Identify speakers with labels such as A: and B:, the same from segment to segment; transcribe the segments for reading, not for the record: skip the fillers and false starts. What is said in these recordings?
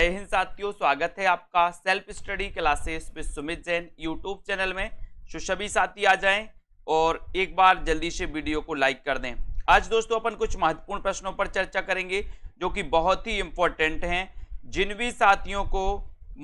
A: जय हिंद साथियों, स्वागत है आपका self study classes with Sumit Jain YouTube channel में। जो सभी साथी आ जाएं और एक बार जल्दी से वीडियो को लाइक कर दें। आज दोस्तों अपन कुछ महत्वपूर्ण प्रश्नों पर चर्चा करेंगे जो कि बहुत ही इंपॉर्टेंट हैं। जिन भी साथियों को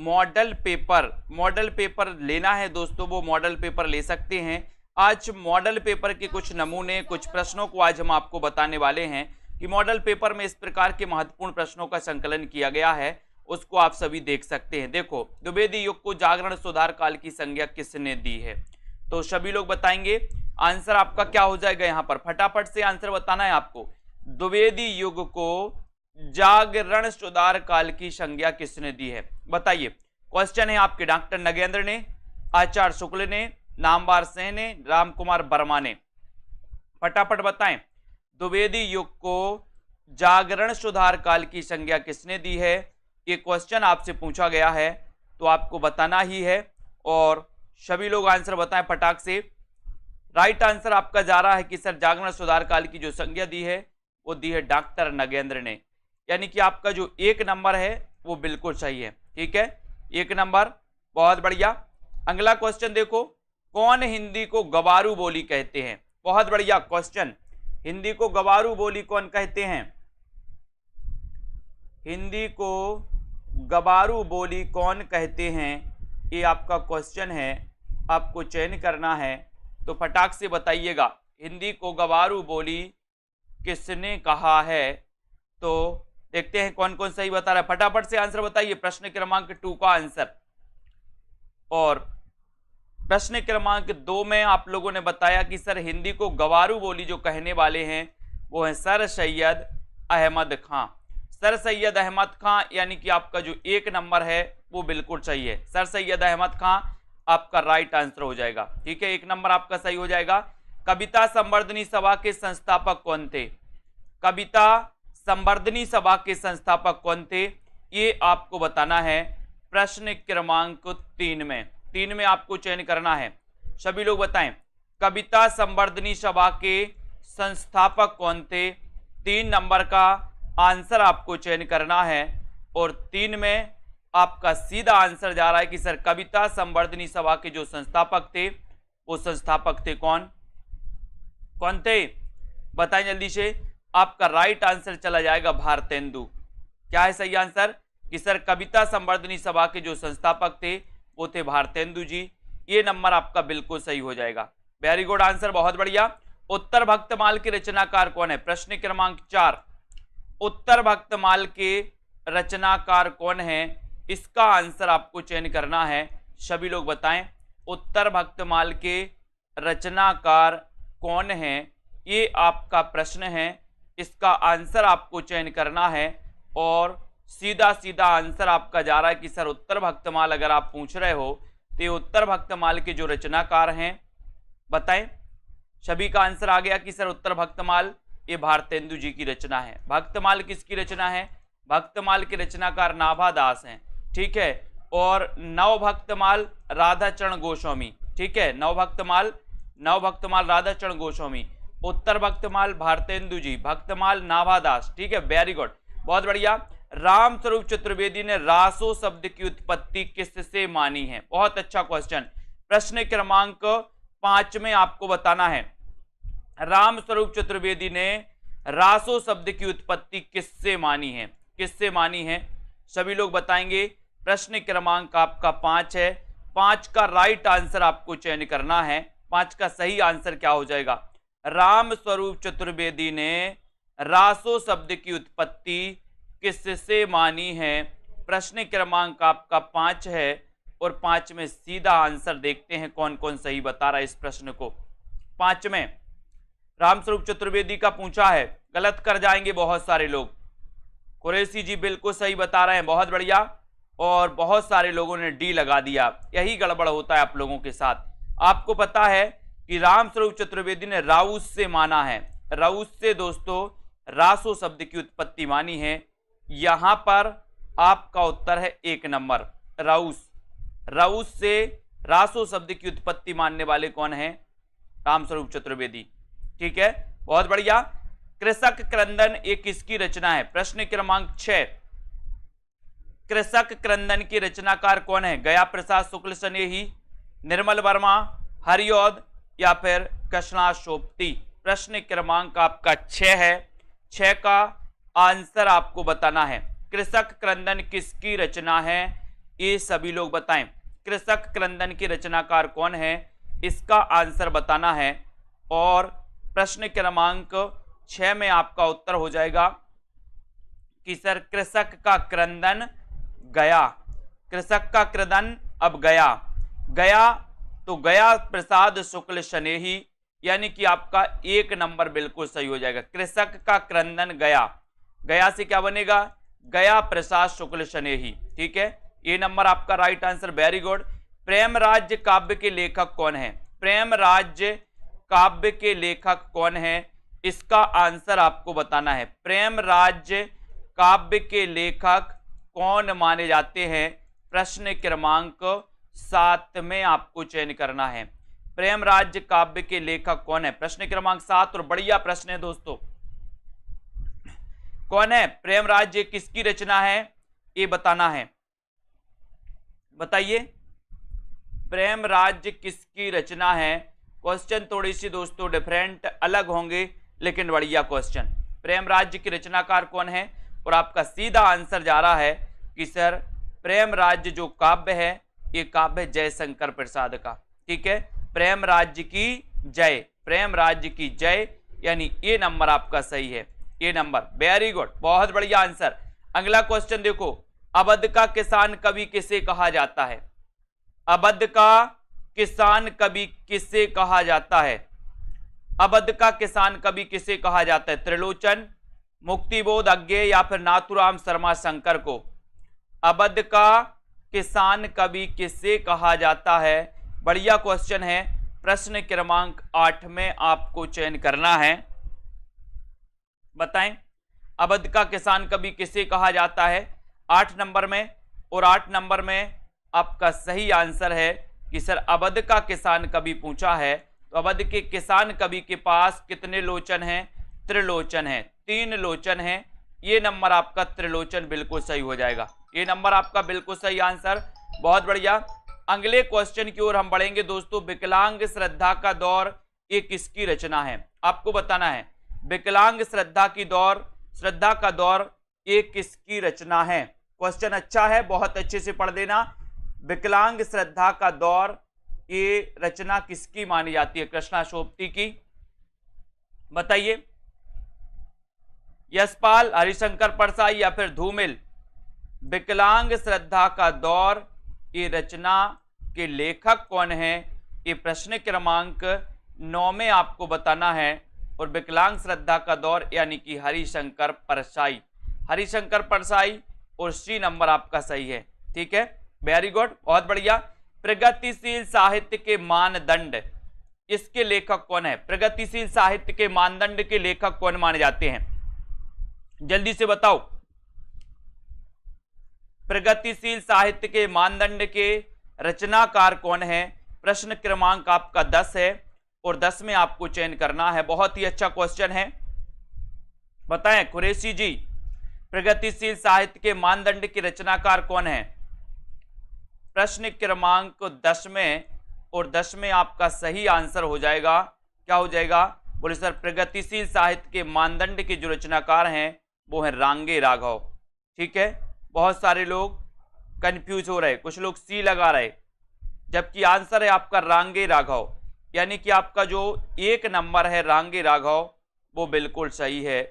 A: मॉडल पेपर लेना है दोस्तों, वो मॉडल पेपर ले सकते हैं। आज मॉडल पेपर के कुछ नमूने, कुछ प्रश्नों को आज हम आपको बताने वाले हैं कि मॉडल पेपर में इस प्रकार के महत्वपूर्ण प्रश्नों का संकलन किया गया है, उसको आप सभी देख सकते हैं। देखो, द्विवेदी युग को जागरण सुधार काल की संज्ञा किसने दी है? तो सभी लोग बताएंगे। आंसर आपका क्या हो जाएगा यहाँ पर? फटाफट से आंसर बताना है आपको। द्विवेदी युग को जागरण सुधार काल की संज्ञा किसने दी है? बताइए। क्वेश्चन है आपके डॉक्टर नगेंद्र ने, आचार्य शुक्ल ने, नामवर सेन ने, राम कुमार वर्मा ने। फटाफट बताएं। द्विवेदी युग को जागरण सुधार काल की संज्ञा किसने दी है? ये क्वेश्चन आपसे पूछा गया है तो आपको बताना ही है और सभी लोग आंसर बताएं फटाक से। राइट आंसर आपका जा रहा है कि सर जागरण सुधार काल की जो संज्ञा दी है वो दी है डॉक्टर नगेंद्र ने, यानी कि आपका जो एक नंबर है वो बिल्कुल सही है। ठीक है, एक नंबर, बहुत बढ़िया। अगला क्वेश्चन देखो, कौन हिंदी को गवारू बोली कहते हैं? बहुत बढ़िया क्वेश्चन। हिंदी को गवारू बोली कौन कहते हैं? हिंदी को गवारू बोली कौन कहते हैं, ये आपका क्वेश्चन है, आपको चयन करना है तो फटाक से बताइएगा। हिंदी को गवारू बोली किसने कहा है? तो देखते हैं कौन कौन सही बता रहा है। फटाफट से आंसर बताइए प्रश्न क्रमांक 2 का आंसर। और प्रश्न क्रमांक 2 में आप लोगों ने बताया कि सर हिंदी को गवारू बोली जो कहने वाले हैं वो है सर सैयद अहमद खां। सर सैयद अहमद खां, यानी कि आपका जो एक नंबर है वो बिल्कुल सही है। सर सैयद अहमद खां आपका राइट आंसर हो जाएगा। ठीक है, एक नंबर आपका सही हो जाएगा। कविता संवर्धनी सभा के संस्थापक कौन थे? कविता संवर्धनी सभा के संस्थापक कौन थे, ये आपको बताना है प्रश्न क्रमांक 3 में आपको चयन करना है। सभी लोग बताएं, कविता संवर्धनी सभा के संस्थापक कौन थे? 3 नंबर का आंसर आपको चयन करना है और 3 में आपका सीधा आंसर जा रहा है कि सर कविता संवर्धनी सभा के जो संस्थापक थे वो संस्थापक थे कौन कौन थे? बताएं जल्दी से। आपका राइट आंसर चला जाएगा भारतेंदु। क्या है सही आंसर? कि सर कविता संवर्धनी सभा के जो संस्थापक थे वो थे भारतेंदु जी। ये नंबर आपका बिल्कुल सही हो जाएगा। वेरी गुड आंसर, बहुत बढ़िया। उत्तर भक्तमाल के रचनाकार कौन है? प्रश्न क्रमांक 4, उत्तर भक्तमाल के रचनाकार कौन है, इसका आंसर आपको चयन करना है। सभी लोग बताएं, उत्तर भक्तमाल के रचनाकार कौन है, ये आपका प्रश्न है। इसका आंसर आपको चयन करना है और सीधा सीधा आंसर आपका जा रहा है कि सर उत्तर भक्तमाल अगर आप पूछ रहे हो तो ये उत्तर भक्तमाल के जो रचनाकार हैं बताएं। सभी का आंसर आ गया कि सर उत्तर भक्तमाल ये भारतेंदु जी की रचना है। भक्तमाल किसकी रचना है? भक्तमाल के रचनाकार नाभादास हैं। ठीक है, और नवभक्तमाल राधाचरण गोस्वामी। ठीक है, नवभक्तमाल राधाचरण गोस्वामी। उत्तर भक्तमाल भारतेंदु जी, भक्तमाल नाभादास। ठीक है, वेरी गुड, बहुत बढ़िया। रामस्वरूप चतुर्वेदी ने रासो शब्द की उत्पत्ति किससे मानी है? बहुत अच्छा क्वेश्चन। प्रश्न क्रमांक 5 में आपको बताना है रामस्वरूप चतुर्वेदी ने रासो शब्द की उत्पत्ति किससे मानी है? किससे मानी है? सभी लोग बताएंगे। प्रश्न क्रमांक आपका 5 है। 5 का राइट आंसर आपको चयन करना है। 5 का सही आंसर क्या हो जाएगा? रामस्वरूप चतुर्वेदी ने रासो शब्द की उत्पत्ति किससे मानी है? प्रश्न क्रमांक आपका 5 है और 5 में सीधा आंसर देखते हैं कौन कौन सही बता रहा है इस प्रश्न को। 5 में रामस्वरूप चतुर्वेदी का पूछा है, गलत कर जाएंगे बहुत सारे लोग। कुरैशी जी बिल्कुल सही बता रहे हैं, बहुत बढ़िया। और बहुत सारे लोगों ने डी लगा दिया। यही गड़बड़ होता है आप लोगों के साथ। आपको पता है कि रामस्वरूप चतुर्वेदी ने राउस से माना है। राउस से दोस्तों रासो शब्द की उत्पत्ति मानी है। यहां पर आपका उत्तर है 1 नंबर, राउस से रासो शब्द की उत्पत्ति मानने वाले कौन है? रामस्वरूप चतुर्वेदी। ठीक है, बहुत बढ़िया। कृषक क्रंदन एक किसकी रचना है? प्रश्न क्रमांक 6। कृषक क्रंदन की रचनाकार कौन है? गया प्रसाद शुक्ल स्नेही, निर्मल वर्मा, हरिऔध या फिर कृष्णाशोपति। प्रश्न क्रमांक आपका 6 है। 6 का आंसर आपको बताना है। कृषक क्रंदन किसकी रचना है? ये सभी लोग बताएं। कृषक क्रंदन की रचनाकार कौन है? इसका आंसर बताना है। और प्रश्न क्रमांक 6 में आपका उत्तर हो जाएगा कि सर कृषक का क्रंदन गया। कृषक का क्रंदन अब गया। गया तो गया प्रसाद शुक्ल स्नेही, यानी कि आपका 1 नंबर बिल्कुल सही हो जाएगा। कृषक का क्रंदन गया, गया से क्या बनेगा? गया प्रसाद शुक्ल स्नेही। ठीक है, ये नंबर आपका राइट आंसर। Very good. प्रेम राज्य काव्य के लेखक कौन है? प्रेम राज्य काव्य के लेखक कौन है? इसका आंसर आपको बताना है। प्रेम राज्य काव्य के लेखक कौन माने जाते हैं? प्रश्न क्रमांक 7 में आपको चयन करना है। प्रेम राज्य काव्य के लेखक कौन है? प्रश्न क्रमांक 7, और बढ़िया प्रश्न है दोस्तों। कौन है? प्रेम राज्य किसकी रचना है? ये बताना है। बताइए, प्रेम राज्य किसकी रचना है? क्वेश्चन थोड़ी सी दोस्तों डिफरेंट अलग होंगे, लेकिन बढ़िया क्वेश्चन। प्रेम राज्य की रचनाकार कौन है? और आपका सीधा आंसर जा रहा है कि सर प्रेम राज्य जो काव्य है, ये काव्य जयशंकर प्रसाद का। ठीक है, प्रेम राज्य की जय, प्रेम राज्य की जय, यानी ये नंबर आपका सही है। ये नंबर, वेरी गुड, बहुत बढ़िया आंसर। अगला क्वेश्चन देखो, अवध का किसान कवि किसे कहा जाता है? अवध का किसान कवि किसे कहा जाता है? अवध का किसान कवि किसे कहा जाता है? त्रिलोचन, मुक्तिबोध अज्ञेय या फिर नाथुराम शर्मा शंकर को? अवध का किसान कवि किसे कहा जाता है? बढ़िया क्वेश्चन है। प्रश्न क्रमांक 8 में आपको चयन करना है। बताएं, अवध का किसान कवि किसे कहा जाता है 8 नंबर में? और 8 नंबर में आपका सही आंसर है कि सर अवध का किसान कवि पूछा है, तो अवध के किसान कवि के पास कितने लोचन हैं? त्रिलोचन है, 3 लोचन है। ये नंबर आपका त्रिलोचन बिल्कुल सही हो जाएगा। ये नंबर आपका बिल्कुल सही आंसर, बहुत बढ़िया। अगले क्वेश्चन की ओर हम बढ़ेंगे दोस्तों। विकलांग श्रद्धा का दौर ये किसकी रचना है? आपको बताना है। विकलांग श्रद्धा का दौर ये किसकी रचना है? क्वेश्चन अच्छा है, बहुत अच्छे से पढ़ देना। विकलांग श्रद्धा का दौर ये रचना किसकी मानी जाती है? कृष्णाशोपति की। बताइए, यशपाल, हरिशंकर परसाई या फिर धूमिल? विकलांग श्रद्धा का दौर ये रचना के लेखक कौन है? ये प्रश्न क्रमांक 9 में आपको बताना है। और विकलांग श्रद्धा का दौर यानी कि हरिशंकर परसाई। हरिशंकर परसाई, और सी नंबर आपका सही है। ठीक है, वेरी गुड, बहुत बढ़िया। प्रगतिशील साहित्य के मानदंड, इसके लेखक कौन है? प्रगतिशील साहित्य के मानदंड के लेखक कौन माने जाते हैं? जल्दी से बताओ। प्रगतिशील साहित्य के मानदंड के रचनाकार कौन है? प्रश्न क्रमांक आपका 10 है, और 10 में आपको चयन करना है। बहुत ही अच्छा क्वेश्चन है। बताएं कुरैशी जी, प्रगतिशील साहित्य के मानदंड के रचनाकार कौन है? प्रश्न क्रमांक 10 में, और 10 में आपका सही आंसर हो जाएगा। क्या हो जाएगा? बोले सर प्रगतिशील साहित्य के मानदंड के जो रचनाकार हैं वो है रांगे राघव। ठीक है, बहुत सारे लोग कंफ्यूज हो रहे, कुछ लोग सी लगा रहे, जबकि आंसर है आपका रांगे राघव। यानी कि आपका जो 1 नंबर है रांगे राघव वो बिल्कुल सही है।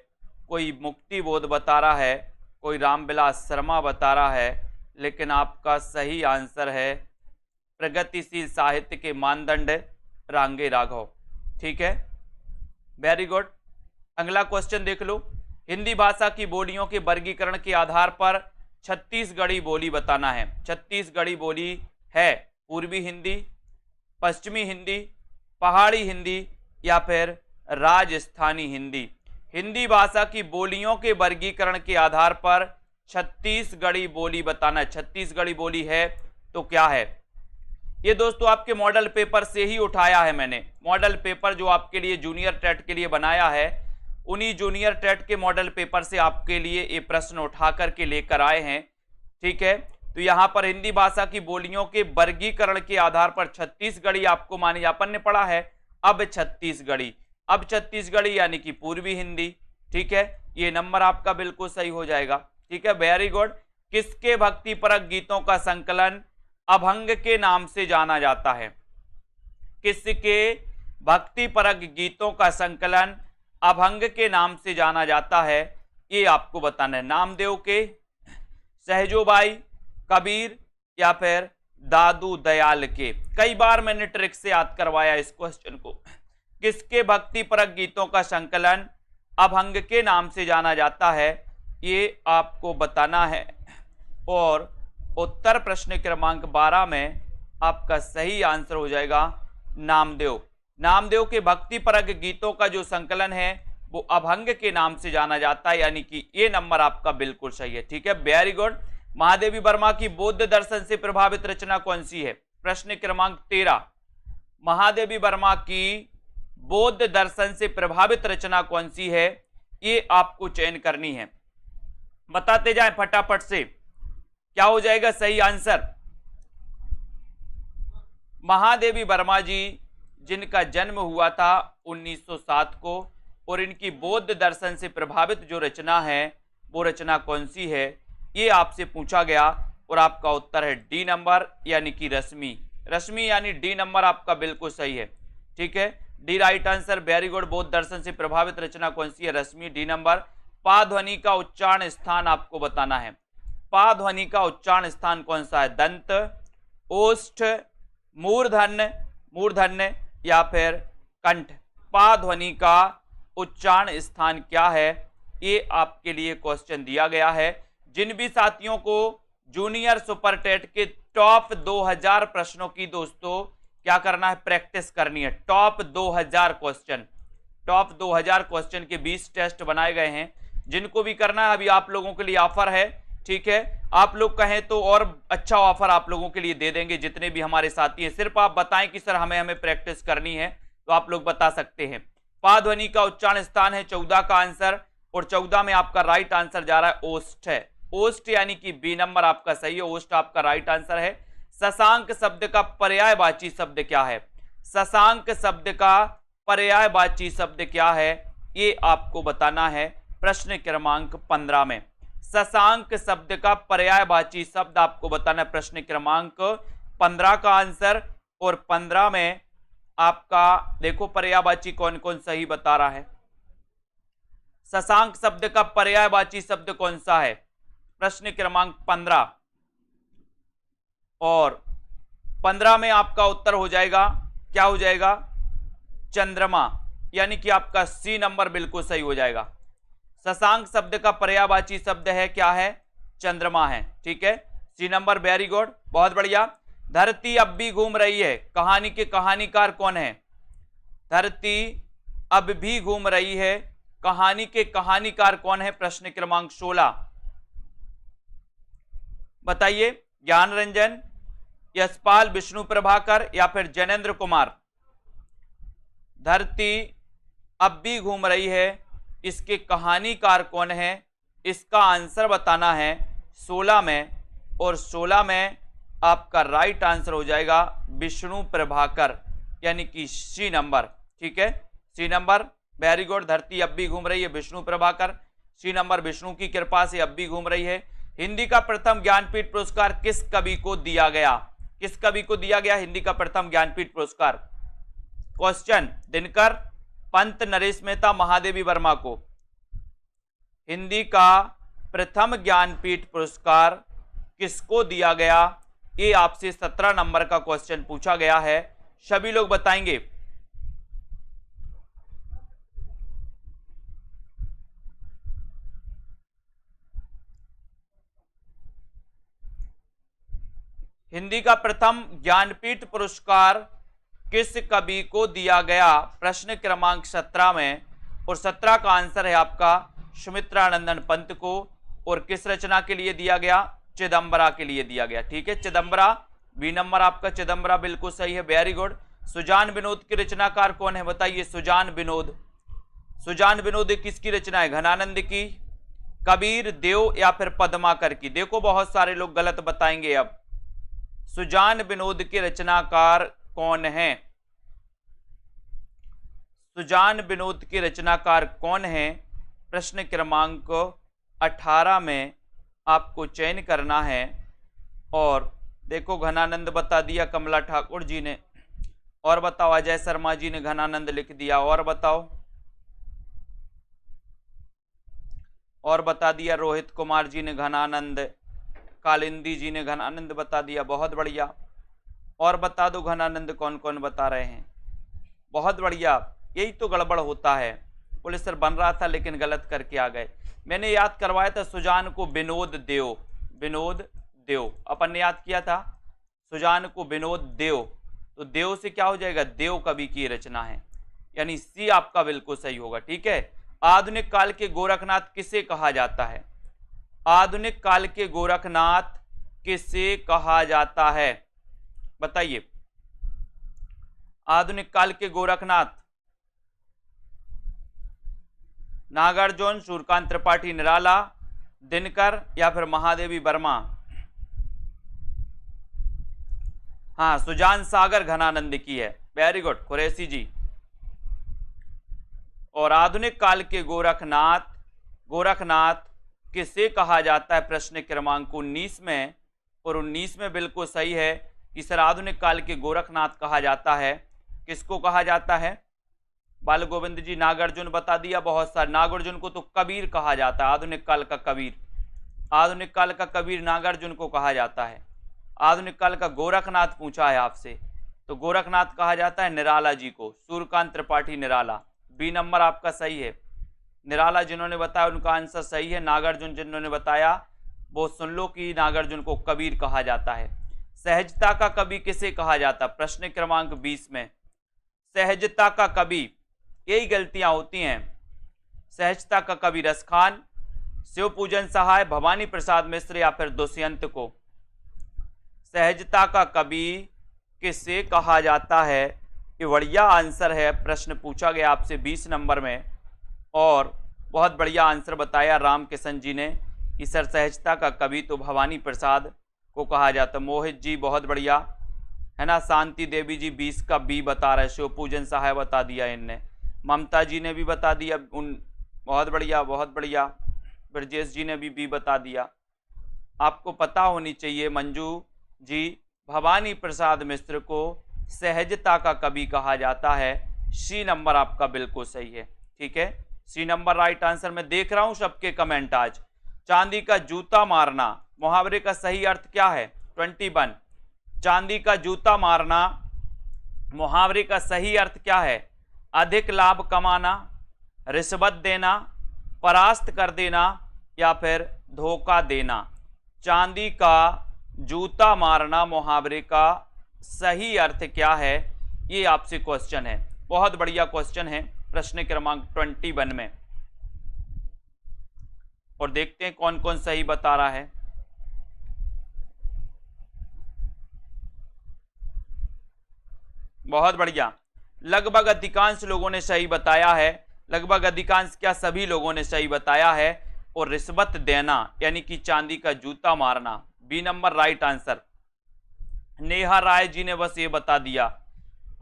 A: कोई मुक्तिबोध बता रहा है, कोई रामविलास शर्मा बता रहा है, लेकिन आपका सही आंसर है प्रगतिशील साहित्य के मानदंड रांगे राघव। ठीक है, वेरी गुड। अगला क्वेश्चन देख लो। हिंदी भाषा की बोलियों के वर्गीकरण के आधार पर छत्तीसगढ़ी बोली बताना है। छत्तीसगढ़ी बोली है पूर्वी हिंदी, पश्चिमी हिंदी, पहाड़ी हिंदी या फिर राजस्थानी हिंदी। हिंदी भाषा की बोलियों के वर्गीकरण के आधार पर छत्तीसगढ़ी बोली बताना है। छत्तीसगढ़ी बोली है तो क्या है? ये दोस्तों आपके मॉडल पेपर से ही उठाया है मैंने। मॉडल पेपर जो आपके लिए जूनियर टेट के लिए बनाया है, उन्हीं जूनियर टेट के मॉडल पेपर से आपके लिए ये प्रश्न उठा करके लेकर आए हैं। ठीक है। तो यहां पर हिंदी भाषा की बोलियों के वर्गीकरण के आधार पर छत्तीसगढ़ी आपको मानी, अपन ने पढ़ा है अब छत्तीसगढ़ी, अब छत्तीसगढ़ी यानी कि पूर्वी हिंदी, ठीक है। ये नंबर आपका बिल्कुल सही हो जाएगा, ठीक है, वेरी गुड। किसके भक्तिपरक गीतों का संकलन अभंग के नाम से जाना जाता है? किसके भक्तिपरक गीतों का संकलन अभंग के नाम से जाना जाता है? ये आपको बताना है। नामदेव के, सहजोबाई, कबीर या फिर दादू दयाल के? कई बार मैंने ट्रिक से याद करवाया इस क्वेश्चन को। किसके भक्तिपरक गीतों का संकलन अभंग के नाम से जाना जाता है? ये आपको बताना है। और उत्तर प्रश्न क्रमांक 12 में आपका सही आंसर हो जाएगा नामदेव। नामदेव के भक्तिपरक गीतों का जो संकलन है वो अभंग के नाम से जाना जाता है, यानी कि ये नंबर आपका बिल्कुल सही है, ठीक है, वेरी गुड। महादेवी वर्मा की बौद्ध दर्शन से प्रभावित रचना कौन सी है? प्रश्न क्रमांक 13, महादेवी वर्मा की बौद्ध दर्शन से प्रभावित रचना कौन सी है? ये आपको चयन करनी है। बताते जाएं फटाफट से, क्या हो जाएगा सही आंसर? महादेवी वर्मा जी जिनका जन्म हुआ था 1907 को, और इनकी बौद्ध दर्शन से प्रभावित जो रचना है वो रचना कौन सी है, ये आपसे पूछा गया और आपका उत्तर है डी नंबर, यानी कि रश्मि। रश्मि यानी डी नंबर आपका बिल्कुल सही है, ठीक है, D right answer, very good. बौद्ध दर्शन से प्रभावित रचना कौन सी है? रश्मि, डी नंबर। पा ध्वनि का उच्चारण स्थान आपको बताना है। पा ध्वनि का उच्चारण स्थान कौन सा है? दंत, ओष्ठ, मूर्धन्य, मूर्धन्य या फिर कंठ? पा ध्वनि का उच्चारण स्थान क्या है? ये आपके लिए क्वेश्चन दिया गया है। जिन भी साथियों को जूनियर सुपर टेट के टॉप 2000 प्रश्नों की दोस्तों क्या करना है? प्रैक्टिस करनी है। टॉप 2000 क्वेश्चन, टॉप 2000 क्वेश्चन के 20 टेस्ट बनाए गए हैं, जिनको भी करना है अभी आप लोगों के लिए ऑफर है, ठीक है। आप लोग कहें तो और अच्छा ऑफर आप लोगों के लिए दे देंगे, जितने भी हमारे साथी हैं। सिर्फ आप बताएं कि सर हमें प्रैक्टिस करनी है, तो आप लोग बता सकते हैं। पा ध्वनि का उच्चारण स्थान है 14 का आंसर, और 14 में आपका राइट आंसर जा रहा है ओष्ठ है। ओष्ठ यानी कि बी नंबर आपका सही है, ओष्ठ आपका राइट आंसर है। शशांक शब्द का पर्यायवाची शब्द क्या है? शशांक शब्द का पर्यायवाची शब्द क्या है? ये आपको बताना है प्रश्न क्रमांक 15 में। शशांक शब्द का पर्यायवाची शब्द आपको बताना है प्रश्न क्रमांक 15 का आंसर। और 15 में आपका देखो पर्यायवाची कौन कौन सही बता रहा है। शशांक शब्द का पर्यायवाची शब्द कौन सा है? प्रश्न क्रमांक 15, और 15 में आपका उत्तर हो जाएगा, क्या हो जाएगा? चंद्रमा, यानी कि आपका सी नंबर बिल्कुल सही हो जाएगा। शशांक शब्द का पर्यायवाची शब्द है क्या है? चंद्रमा है, ठीक है, सी नंबर, वेरी गुड, बहुत बढ़िया। धरती अब भी घूम रही है, कहानी के कहानीकार कौन है? धरती अब भी घूम रही है, कहानी के कहानीकार कौन है? प्रश्न क्रमांक 16 बताइए। ज्ञान रंजन, यशपाल, विष्णु प्रभाकर या फिर जैनेन्द्र कुमार? धरती अब भी घूम रही है, इसके कहानीकार कौन है? इसका आंसर बताना है 16 में, और 16 में आपका राइट आंसर हो जाएगा विष्णु प्रभाकर, यानी कि सी नंबर, ठीक है, सी नंबर, वेरी गुड। धरती अब भी घूम रही है, विष्णु प्रभाकर, सी नंबर, विष्णु की कृपा से अब भी घूम रही है। हिंदी का प्रथम ज्ञानपीठ पुरस्कार किस कवि को दिया गया? किस कवि को दिया गया हिंदी का प्रथम ज्ञानपीठ पुरस्कार? क्वेश्चन, दिनकर, पंत, नरेश मेहता, महादेवी वर्मा को। हिंदी का प्रथम ज्ञानपीठ पुरस्कार किसको दिया गया? ये आपसे 17 नंबर का क्वेश्चन पूछा गया है, सभी लोग बताएंगे। हिंदी का प्रथम ज्ञानपीठ पुरस्कार किस कवि को दिया गया? प्रश्न क्रमांक 17 में, और 17 का आंसर है आपका सुमित्रानंदन पंत को। और किस रचना के लिए दिया गया? चिदंबरा के लिए दिया गया, ठीक है, चिदंबरा, बी नंबर आपका चिदंबरा बिल्कुल सही है, वेरी गुड। सुजान विनोद के रचनाकार कौन है? बताइए। सुजान विनोद, सुजान विनोद किसकी रचना है? घनानंद की, कबीर, देव या फिर पद्माकर की। देखो बहुत सारे लोग गलत बताएंगे। अब सुजान विनोद के रचनाकार कौन है? सुजान विनोद के रचनाकार कौन है? प्रश्न क्रमांक 18 में आपको चयन करना है। और देखो घनानंद बता दिया कमला ठाकुर जी ने, और बताओ अजय शर्मा जी ने घनानंद लिख दिया, और बताओ, और बता दिया रोहित कुमार जी ने घनानंद, कालिंदी जी ने घनानंद बता दिया, बहुत बढ़िया। और बता दो घनानंद कौन कौन बता रहे हैं, बहुत बढ़िया। यही तो गड़बड़ होता है, पुलिस सर बन रहा था लेकिन गलत करके आ गए। मैंने याद करवाया था सुजान को विनोद देव, विनोद देव अपन ने याद किया था, सुजान को विनोद देव, तो देव से क्या हो जाएगा, देव कवि की रचना है, यानी सी आपका बिल्कुल सही होगा। ठीक है। आधुनिक काल के गोरखनाथ किसे कहा जाता है? आधुनिक काल के गोरखनाथ किसे कहा जाता है? बताइए। आधुनिक काल के गोरखनाथ, नागार्जुन, सूर्यकांत त्रिपाठी निराला, दिनकर या फिर महादेवी वर्मा? हाँ, सुजान सागर घनानंद की है, वेरी गुड कुरैशी जी। और आधुनिक काल के गोरखनाथ, गोरखनाथ किसे कहा जाता है? प्रश्न क्रमांक 19 में, और 19 में बिल्कुल सही है कि सर आधुनिक काल के गोरखनाथ कहा जाता है। किसको कहा जाता है? बाल गोविंद जी नागार्जुन बता दिया बहुत सारे। नागार्जुन को तो कबीर कहा जाता है, आधुनिक काल का कबीर, आधुनिक काल का कबीर नागार्जुन को कहा जाता है। आधुनिक काल का गोरखनाथ पूछा है आपसे, तो गोरखनाथ कहा जाता है निराला जी को, सूर्यकांत त्रिपाठी निराला। बी नंबर आपका सही है। निराला जिन्होंने बताया उनका आंसर सही है। नागार्जुन जिन्होंने बताया वो सुन लो कि नागार्जुन को कबीर कहा जाता है। सहजता का कवि किसे कहा जाता? प्रश्न क्रमांक 20 में सहजता का कवि, यही गलतियां होती हैं। सहजता का कवि रसखान, शिवपूजन सहाय, भवानी प्रसाद मिश्र या फिर दुष्यंत को? सहजता का कवि किसे कहा जाता है? ये बढ़िया आंसर है, प्रश्न पूछा गया आपसे 20 नंबर में, और बहुत बढ़िया आंसर बताया रामकिशन जी ने कि सर सहजता का कवि तो भवानी प्रसाद को कहा जाता। मोहित जी बहुत बढ़िया है ना। शांति देवी जी 20 का बी बता रहे, शिवपूजन सहाय बता दिया इनने। ममता जी ने भी बता दिया उन, बहुत बढ़िया बहुत बढ़िया। ब्रजेश जी ने भी बी बता दिया। आपको पता होनी चाहिए मंजू जी, भवानी प्रसाद मिश्र को सहजता का कवि कहा जाता है। सी नंबर आपका बिल्कुल सही है। ठीक है, सी नंबर राइट आंसर। मैं देख रहा हूं सबके कमेंट आज। चांदी का जूता मारना मुहावरे का सही अर्थ क्या है? 21। चांदी का जूता मारना मुहावरे का सही अर्थ क्या है? अधिक लाभ कमाना, रिश्वत देना, परास्त कर देना या फिर धोखा देना। चांदी का जूता मारना मुहावरे का सही अर्थ क्या है? ये आपसे क्वेश्चन है, बहुत बढ़िया क्वेश्चन है प्रश्न क्रमांक 21 में। और देखते हैं कौन कौन सही बता रहा है। बहुत बढ़िया, लगभग अधिकांश लोगों ने सही बताया है। लगभग अधिकांश क्या, सभी लोगों ने सही बताया है। और रिश्वत देना यानी कि चांदी का जूता मारना, B number right answer. Neha Rai ji ने बस ये बता दिया,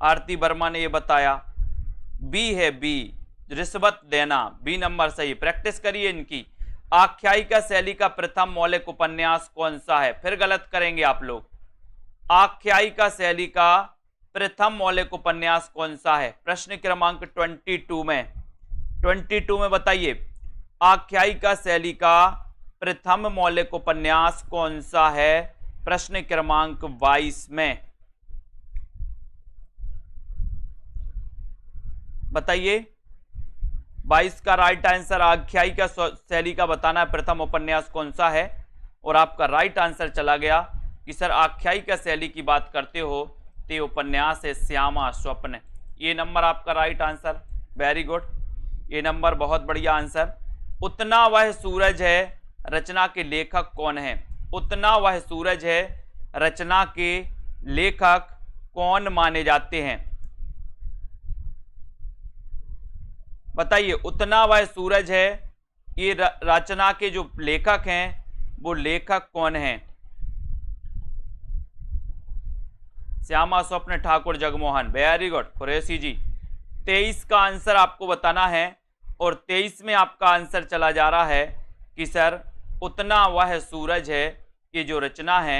A: आरती वर्मा ने ये बताया, बी है बी, रिश्वत देना, बी नंबर सही। प्रैक्टिस करिए इनकी। आख्यायिका शैली का प्रथम मौलिक उपन्यास कौन सा है? फिर गलत करेंगे आप लोग। आख्यायिका शैली का प्रथम मौलिक उपन्यास कौन सा है? प्रश्न क्रमांक 22 में बताइए, आख्यायिका शैली का प्रथम मौलिक उपन्यास कौन सा है? प्रश्न क्रमांक 22 में बताइए। 22 का राइट आंसर आख्यायिका शैली का बताना है प्रथम उपन्यास कौन सा है। और आपका राइट आंसर चला गया कि सर आख्यायिका शैली की बात करते हो तो उपन्यास है श्यामा स्वप्न। ये नंबर आपका राइट आंसर, वेरी गुड, ये नंबर बहुत बढ़िया आंसर। उतना वह सूरज है रचना के लेखक कौन है? उतना वह सूरज है रचना के लेखक कौन माने जाते हैं? बताइए, उतना वह सूरज है ये रचना के जो लेखक हैं वो लेखक कौन हैं? श्यामा स्वप्न ठाकुर जगमोहन, वेरी गुड कुरैशी जी। 23 का आंसर आपको बताना है और 23 में आपका आंसर चला जा रहा है कि सर उतना वह सूरज है। ये जो रचना है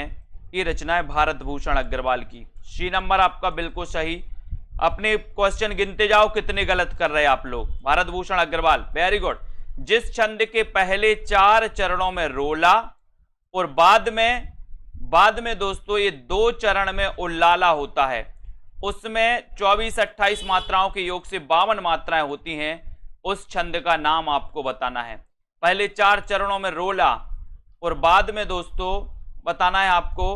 A: ये रचना है भारत भूषण अग्रवाल की। सी नंबर आपका बिल्कुल सही। अपने क्वेश्चन गिनते जाओ कितने गलत कर रहे हैं आप लोग। Bharat Bhushan Agarwal, very good. जिस छंद के पहले 4 चरणों में रोला और बाद में दोस्तों ये 2 चरण में उल्लाला होता है, उसमें 24-28 मात्राओं के योग से 52 मात्राएं होती हैं, उस छंद का नाम आपको बताना है। पहले 4 चरणों में रोला और बाद में दोस्तों बताना है आपको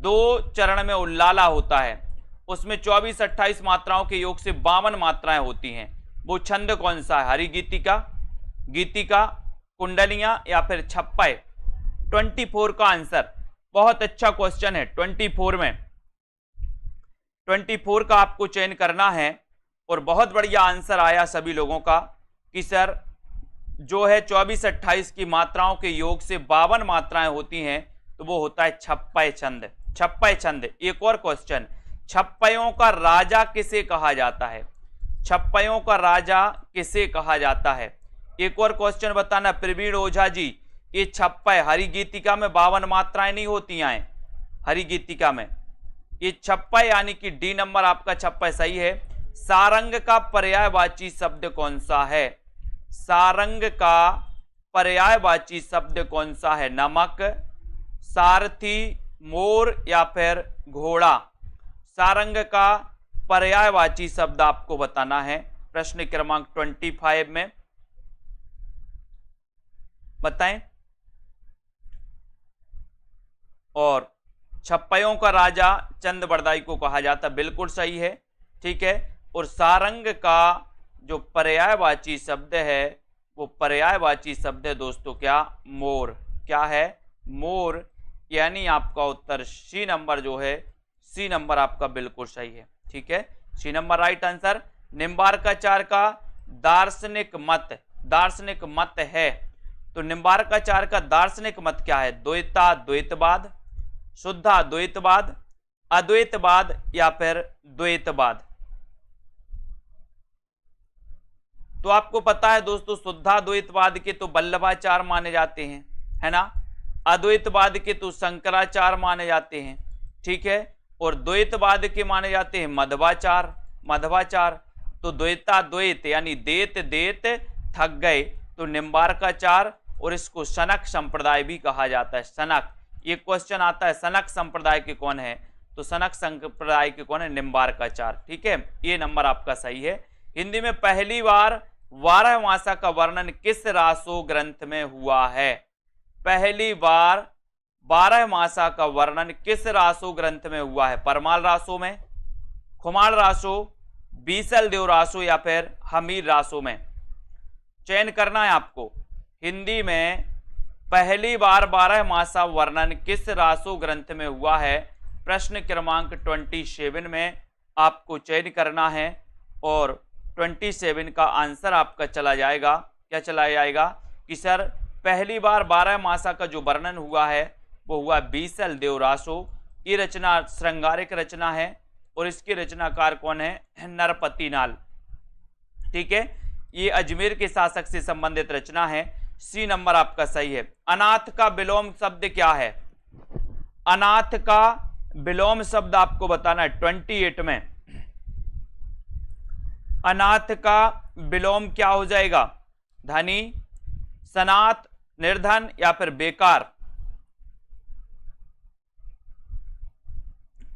A: 2 चरण में उल्लाला होता है, उसमें 24-28 मात्राओं के योग से 52 मात्राएं होती हैं। वो छंद कौन सा है? हरि गीतिका, गीतिका, कुंडलियां या फिर छप्पय? 24 का आंसर। बहुत अच्छा क्वेश्चन है। 24 में 24 का आपको चयन करना है और बहुत बढ़िया आंसर आया सभी लोगों का कि सर जो है 24-28 की मात्राओं के योग से 52 मात्राएं होती हैं, तो वो होता है छप्पय छंद। छप्पय छंद। एक और क्वेश्चन, छप्पयों का राजा किसे कहा जाता है? छप्पयों का राजा किसे कहा जाता है? एक और क्वेश्चन बताना प्रवीण ओझा जी। ये छप्पय हरि गीतिका में 52 मात्राएं नहीं होती हैं। हरि गीतिका में ये छप्पय यानी कि डी नंबर आपका छप्पय सही है। सारंग का पर्यायवाची शब्द कौन सा है? सारंग का पर्यायवाची शब्द कौन सा है? नमक, सारथी, मोर या फिर घोड़ा? सारंग का पर्यायवाची शब्द आपको बताना है। प्रश्न क्रमांक 25 में बताएं। और छप्पयों का राजा चंद बरदाई को कहा जाता, बिल्कुल सही है, ठीक है। और सारंग का जो पर्यायवाची शब्द है वो पर्यायवाची शब्द है दोस्तों क्या? मोर। क्या है? मोर। यानी आपका उत्तर सी नंबर जो है, सी नंबर आपका बिल्कुल सही है, ठीक है। C number right answer. Nimbarkacharya का दार्शनिक मत है, तो निम्बार्काचार्य का दार्शनिक मत क्या है? द्वैताद्वैतवाद, शुद्धाद्वैतवाद, अद्वैतवाद या फिर द्वैतवाद? तो आपको पता है दोस्तों शुद्धाद्वैतवाद के तो वल्लभाचार्य माने जाते हैं, है ना। अद्वैतवाद के तो शंकराचार्य माने जाते हैं, ठीक है। और द्वैतवाद के माने जाते हैं मध्वाचार्य। तो द्वैताद्वैत यानी देत थक गए, तो निम्बार्काचार्य, और इसको शनक संप्रदाय भी कहा जाता है। शनक, ये क्वेश्चन आता है शनक संप्रदाय के कौन है? तो शनक संप्रदाय के कौन है? निम्बार्काचार्य, ठीक है। ये नंबर आपका सही है। हिंदी में पहली बार 12 मासा का वर्णन किस रासो ग्रंथ में हुआ है? पहली बार 12 मासा का वर्णन किस रासो ग्रंथ में हुआ है? परमाल रासो में, खुमार रासो, बीसल देव रासो या फिर हमीर रासो में? चयन करना है आपको। हिंदी में पहली बार 12 मासा वर्णन किस रासो ग्रंथ में हुआ है? प्रश्न क्रमांक 27 में आपको चयन करना है और 27 का आंसर आपका चला जाएगा। क्या चला जाएगा? कि सर पहली बार 12 मासा का जो वर्णन हुआ है वो हुआ बीसल देव रासो। ये रचना श्रृंगारिक रचना है और इसके रचनाकार कौन है? नरपति नाल, ठीक है। ये अजमेर के शासक से संबंधित रचना है। सी नंबर आपका सही है। अनाथ का विलोम शब्द क्या है? अनाथ का विलोम शब्द आपको बताना है 28 में। अनाथ का विलोम क्या हो जाएगा? धनी, सनाथ, निर्धन या फिर बेकार?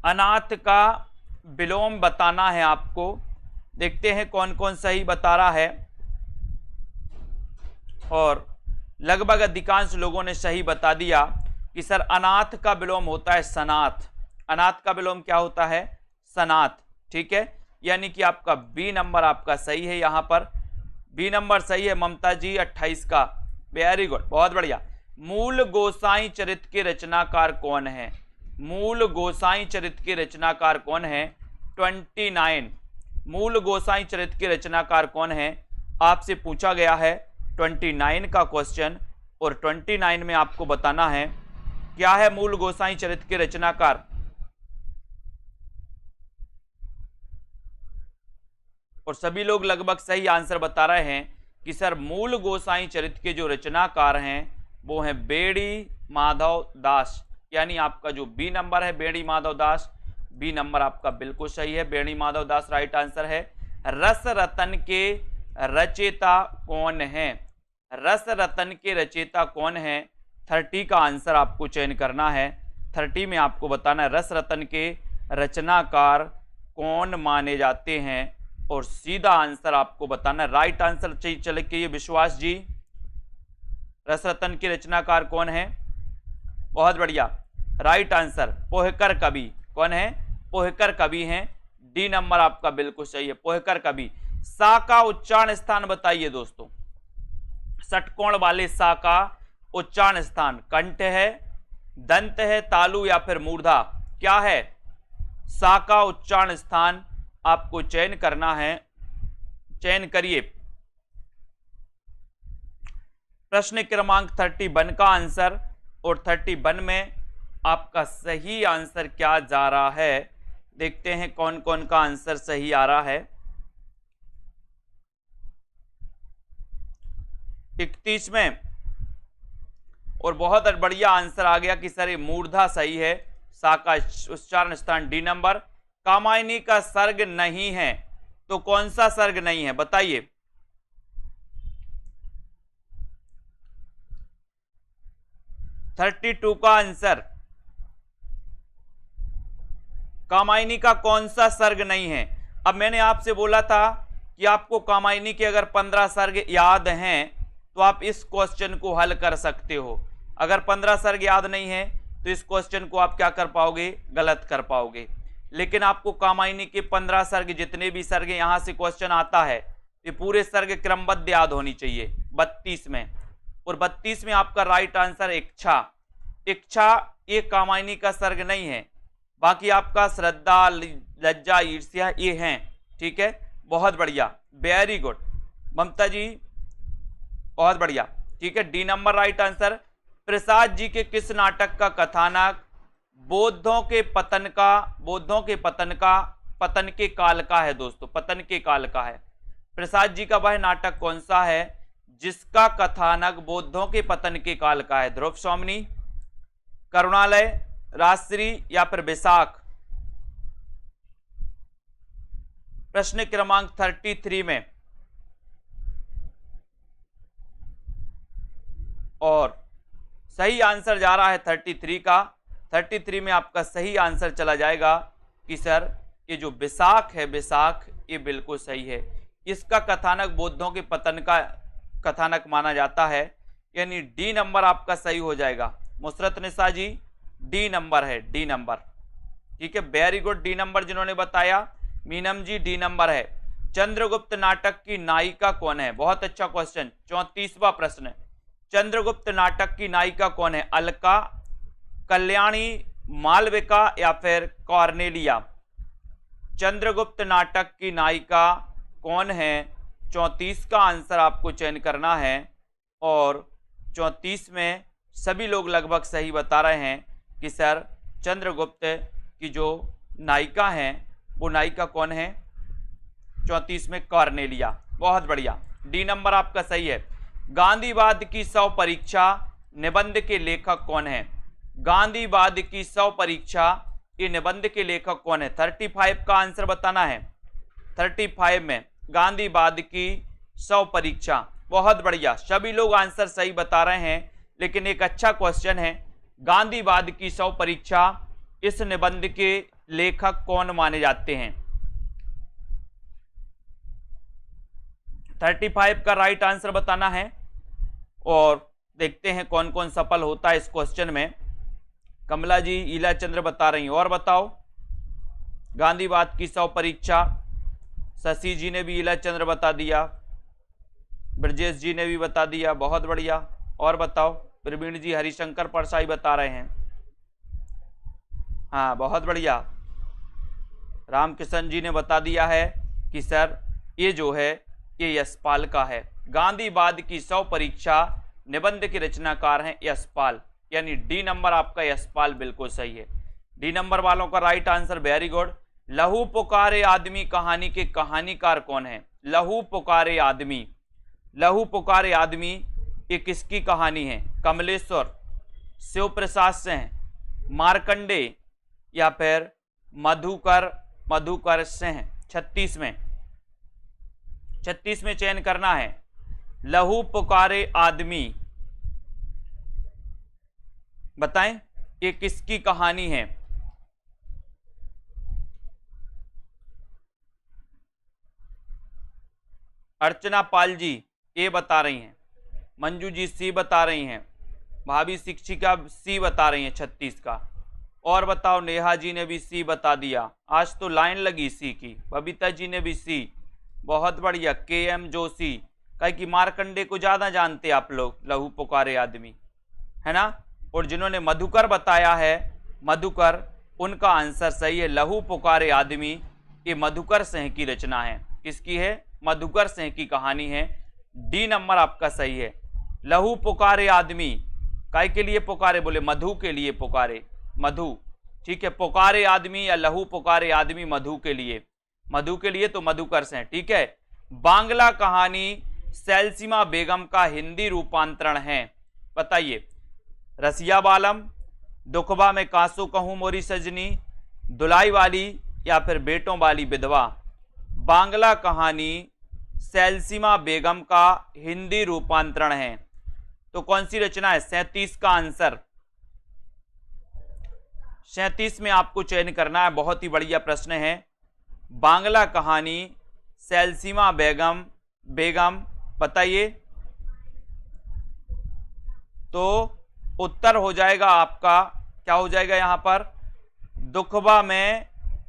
A: अनाथ का विलोम बताना है आपको। देखते हैं कौन कौन सही बता रहा है। और लगभग अधिकांश लोगों ने सही बता दिया कि सर अनाथ का विलोम होता है सनाथ। अनाथ का विलोम क्या होता है? सनाथ, ठीक है। यानी कि आपका बी नंबर आपका सही है। यहां पर बी नंबर सही है ममता जी 28 का। वेरी गुड, बहुत बढ़िया। मूल गोसाई चरित्र के रचनाकार कौन है? मूल गोसाई चरित्र के रचनाकार कौन है? 29। मूल गोसाई चरित्र के रचनाकार कौन है? आपसे पूछा गया है 29 का क्वेश्चन, और 29 में आपको बताना है क्या है मूल गोसाई चरित्र के रचनाकार। और सभी लोग लगभग सही आंसर बता रहे हैं कि सर मूल गोसाई चरित्र के जो रचनाकार हैं वो हैं बेड़ी माधव दास, यानी आपका जो बी नंबर है बेड़ी माधव दास, बी नंबर आपका बिल्कुल सही है, बेड़ी माधव दास राइट आंसर है। रस रतन के रचयिता कौन है, रस रतन के रचयिता कौन है, 30 का आंसर आपको चयन करना है। 30 में आपको बताना है रस रतन के रचनाकार कौन माने जाते हैं, और सीधा आंसर आपको बताना है। राइट आंसर चले के ये विश्वास जी, रस रतन के रचनाकार कौन है, बहुत बढ़िया राइट आंसर पोहकर कवि। कौन है, पोहकर कवि हैं, डी नंबर आपका बिल्कुल सही है, पोहकर कवि। सा का उच्चारण स्थान बताइए दोस्तों, षटकोण वाले सा का उच्चारण स्थान कंठ है, दंत है, तालु या फिर मूर्धा, क्या है, सा का उच्चारण स्थान आपको चयन करना है, चयन करिए। प्रश्न क्रमांक 31 का आंसर, और 31 में आपका सही आंसर क्या जा रहा है, देखते हैं कौन कौन का आंसर सही आ रहा है। 31 में, और बहुत बढ़िया आंसर आ गया कि सर ये मूर्धा सही है, सा का उच्चारण स्थान डी नंबर। कामायनी का सर्ग नहीं है, तो कौन सा सर्ग नहीं है बताइए। थर्टी 32 का आंसर, कामायनी का कौन सा सर्ग नहीं है। अब मैंने आपसे बोला था कि आपको कामायनी के अगर 15 सर्ग याद हैं तो आप इस क्वेश्चन को हल कर सकते हो। अगर 15 सर्ग याद नहीं है तो इस क्वेश्चन को आप क्या कर पाओगे, गलत कर पाओगे। लेकिन आपको कामायनी के 15 सर्ग, जितने भी सर्ग यहां से क्वेश्चन आता है, ये पूरे सर्ग क्रमबद्ध याद होनी चाहिए। 32 में, और 32 में आपका राइट आंसर इच्छा। इच्छा ये कामायनी का सर्ग नहीं है, बाकी आपका श्रद्धा, लज्जा, ईर्ष्या ये हैं, ठीक है, बहुत बढ़िया, वेरी गुड ममता जी, बहुत बढ़िया, ठीक है, D number right answer. Prasad ji के किस नाटक का कथानक बौद्धों के पतन का पतन के काल का है दोस्तों, पतन के काल का है। प्रसाद जी का वह नाटक कौन सा है जिसका कथानक बौद्धों के पतन के काल का है। ध्रुव स्वामिनी, करुणालय, राजश्री या फिर बैसाख। प्रश्न क्रमांक 33 में, और सही आंसर जा रहा है 33 का। 33 में आपका सही आंसर चला जाएगा कि सर ये जो बैसाख है, बैसाख ये बिल्कुल सही है। इसका कथानक बौद्धों के पतन का कथानक माना जाता है, यानी डी नंबर आपका सही हो जाएगा। मुसरत निसा जी, डी नंबर है, डी नंबर, ठीक है, वेरी गुड, डी नंबर जिन्होंने बताया। मीनम जी डी नंबर है। चंद्रगुप्त नाटक की नायिका कौन है, बहुत अच्छा क्वेश्चन, 34वां प्रश्न। चंद्रगुप्त नाटक की नायिका कौन है, अलका, कल्याणी, मालविका या फिर कॉर्नेलिया। चंद्रगुप्त नाटक की नायिका कौन है, 34 का आंसर आपको चयन करना है, और 34 में सभी लोग लगभग सही बता रहे हैं कि सर चंद्रगुप्त की जो नायिका हैं वो नायिका कौन है, 34 में कॉर्नेलिया, बहुत बढ़िया, डी नंबर आपका सही है। गांधीवाद की 100 परीक्षा निबंध के लेखक कौन है, गांधीवाद की 100 परीक्षा ये निबंध के लेखक कौन है। 35 का आंसर बताना है, 35 में गांधीवाद की 100 परीक्षा, बहुत बढ़िया, सभी लोग आंसर सही बता रहे हैं, लेकिन एक अच्छा क्वेश्चन है, गांधीवाद की 100 परीक्षा इस निबंध के लेखक कौन माने जाते हैं। 35 का राइट आंसर बताना है, और देखते हैं कौन कौन सफल होता है इस क्वेश्चन में। कमला जी, ईला चंद्र बता रही हैं, और बताओ। गांधीवाद की 100 परीक्षा, शशि जी ने भी ईला चंद्र बता दिया, ब्रजेश जी ने भी बता दिया, बहुत बढ़िया, और बताओ। प्रवीण जी हरिशंकर परसाई बता रहे हैं, हाँ बहुत बढ़िया। रामकिशन जी ने बता दिया है कि सर ये जो है ये यशपाल का है, गांधीवाद की 100 परीक्षा निबंध के रचनाकार हैं यशपाल, यानी डी नंबर आपका यशपाल बिल्कुल सही है। डी नंबर वालों का राइट आंसर, वेरी गुड। लहू पुकारे आदमी कहानी के कहानीकार कौन है? लहू पुकारे आदमी, लहू पुकारे आदमी ये किसकी कहानी है? कमलेश्वर, शिव प्रसाद सिंह, मार्कंडे या फिर मधुकर सिंह? 36 में चयन करना है। लहू पुकारे आदमी, बताएं ये किसकी कहानी है? अर्चना पाल जी ए बता रही हैं, मंजू जी सी बता रही हैं, भाभी शिक्षिका सी बता रही हैं 36 का। और बताओ, नेहा जी ने भी सी बता दिया, आज तो लाइन लगी सी की। बबीता जी ने भी सी, बहुत बढ़िया। KM जोशी, कहे कि मार्कंडे को ज्यादा जानते आप लोग, लहू पुकारे आदमी, है ना। और जिन्होंने मधुकर बताया है, मधुकर, उनका आंसर सही है। लहू पुकारे आदमी ये मधुकर सिंह की रचना है। किसकी है? मधुकर सिंह की कहानी है। डी नंबर आपका सही है। लहू पुकारे आदमी काय के लिए पुकारे? बोले मधु के लिए पुकारे, मधु, ठीक है। पुकारे आदमी या लहू पुकारे आदमी मधु के लिए, मधु के लिए तो मधुकर सिंह, ठीक है। बांग्ला कहानी सैलसीमा बेगम का हिंदी रूपांतरण है, बताइए। रसिया बालम, दुखबा में कांसू कहूं मोरी सजनी, दुलाई वाली या फिर बेटों वाली विधवा? बांग्ला कहानी सैलसीमा बेगम का हिंदी रूपांतरण है, तो कौन सी रचना है? 37 का आंसर, 37 में आपको चयन करना है। बहुत ही बढ़िया प्रश्न है। बांग्ला कहानी सैलसीमा बेगम, बताइए। तो उत्तर हो जाएगा आपका, क्या हो जाएगा यहां पर? दुखबा में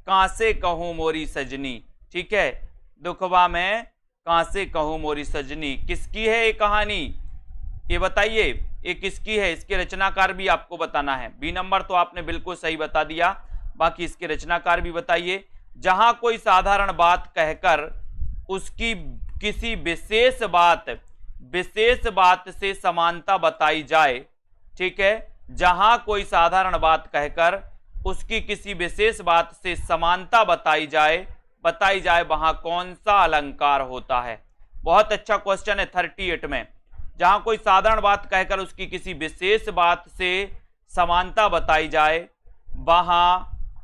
A: कांसे कहूं मोरी सजनी, ठीक है। दुखबा में कांसे कहूं मोरी सजनी किसकी है ये कहानी? ये बताइए, ये किसकी है? इसके रचनाकार भी आपको बताना है। बी नंबर तो आपने बिल्कुल सही बता दिया, बाकी इसके रचनाकार भी बताइए। जहां कोई साधारण बात कहकर उसकी किसी विशेष बात से समानता बताई जाए, ठीक है। जहां कोई साधारण बात कहकर उसकी किसी विशेष बात से समानता बताई जाए वहां कौन सा अलंकार होता है? बहुत अच्छा क्वेश्चन है 38 में। जहां कोई साधारण बात कहकर उसकी किसी विशेष बात से समानता बताई जाए वहां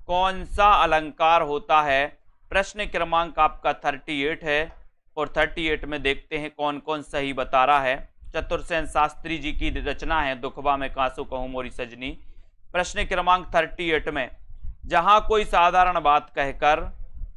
A: कौन सा अलंकार होता है? प्रश्न क्रमांक आपका 38 है, और 38 में देखते हैं कौन कौन सही बता रहा है। चतुर्सेन शास्त्री जी की रचना है दुखबा में कांसू कहूं मोरी सजनी। प्रश्न क्रमांक 38 में, जहां कोई साधारण बात कहकर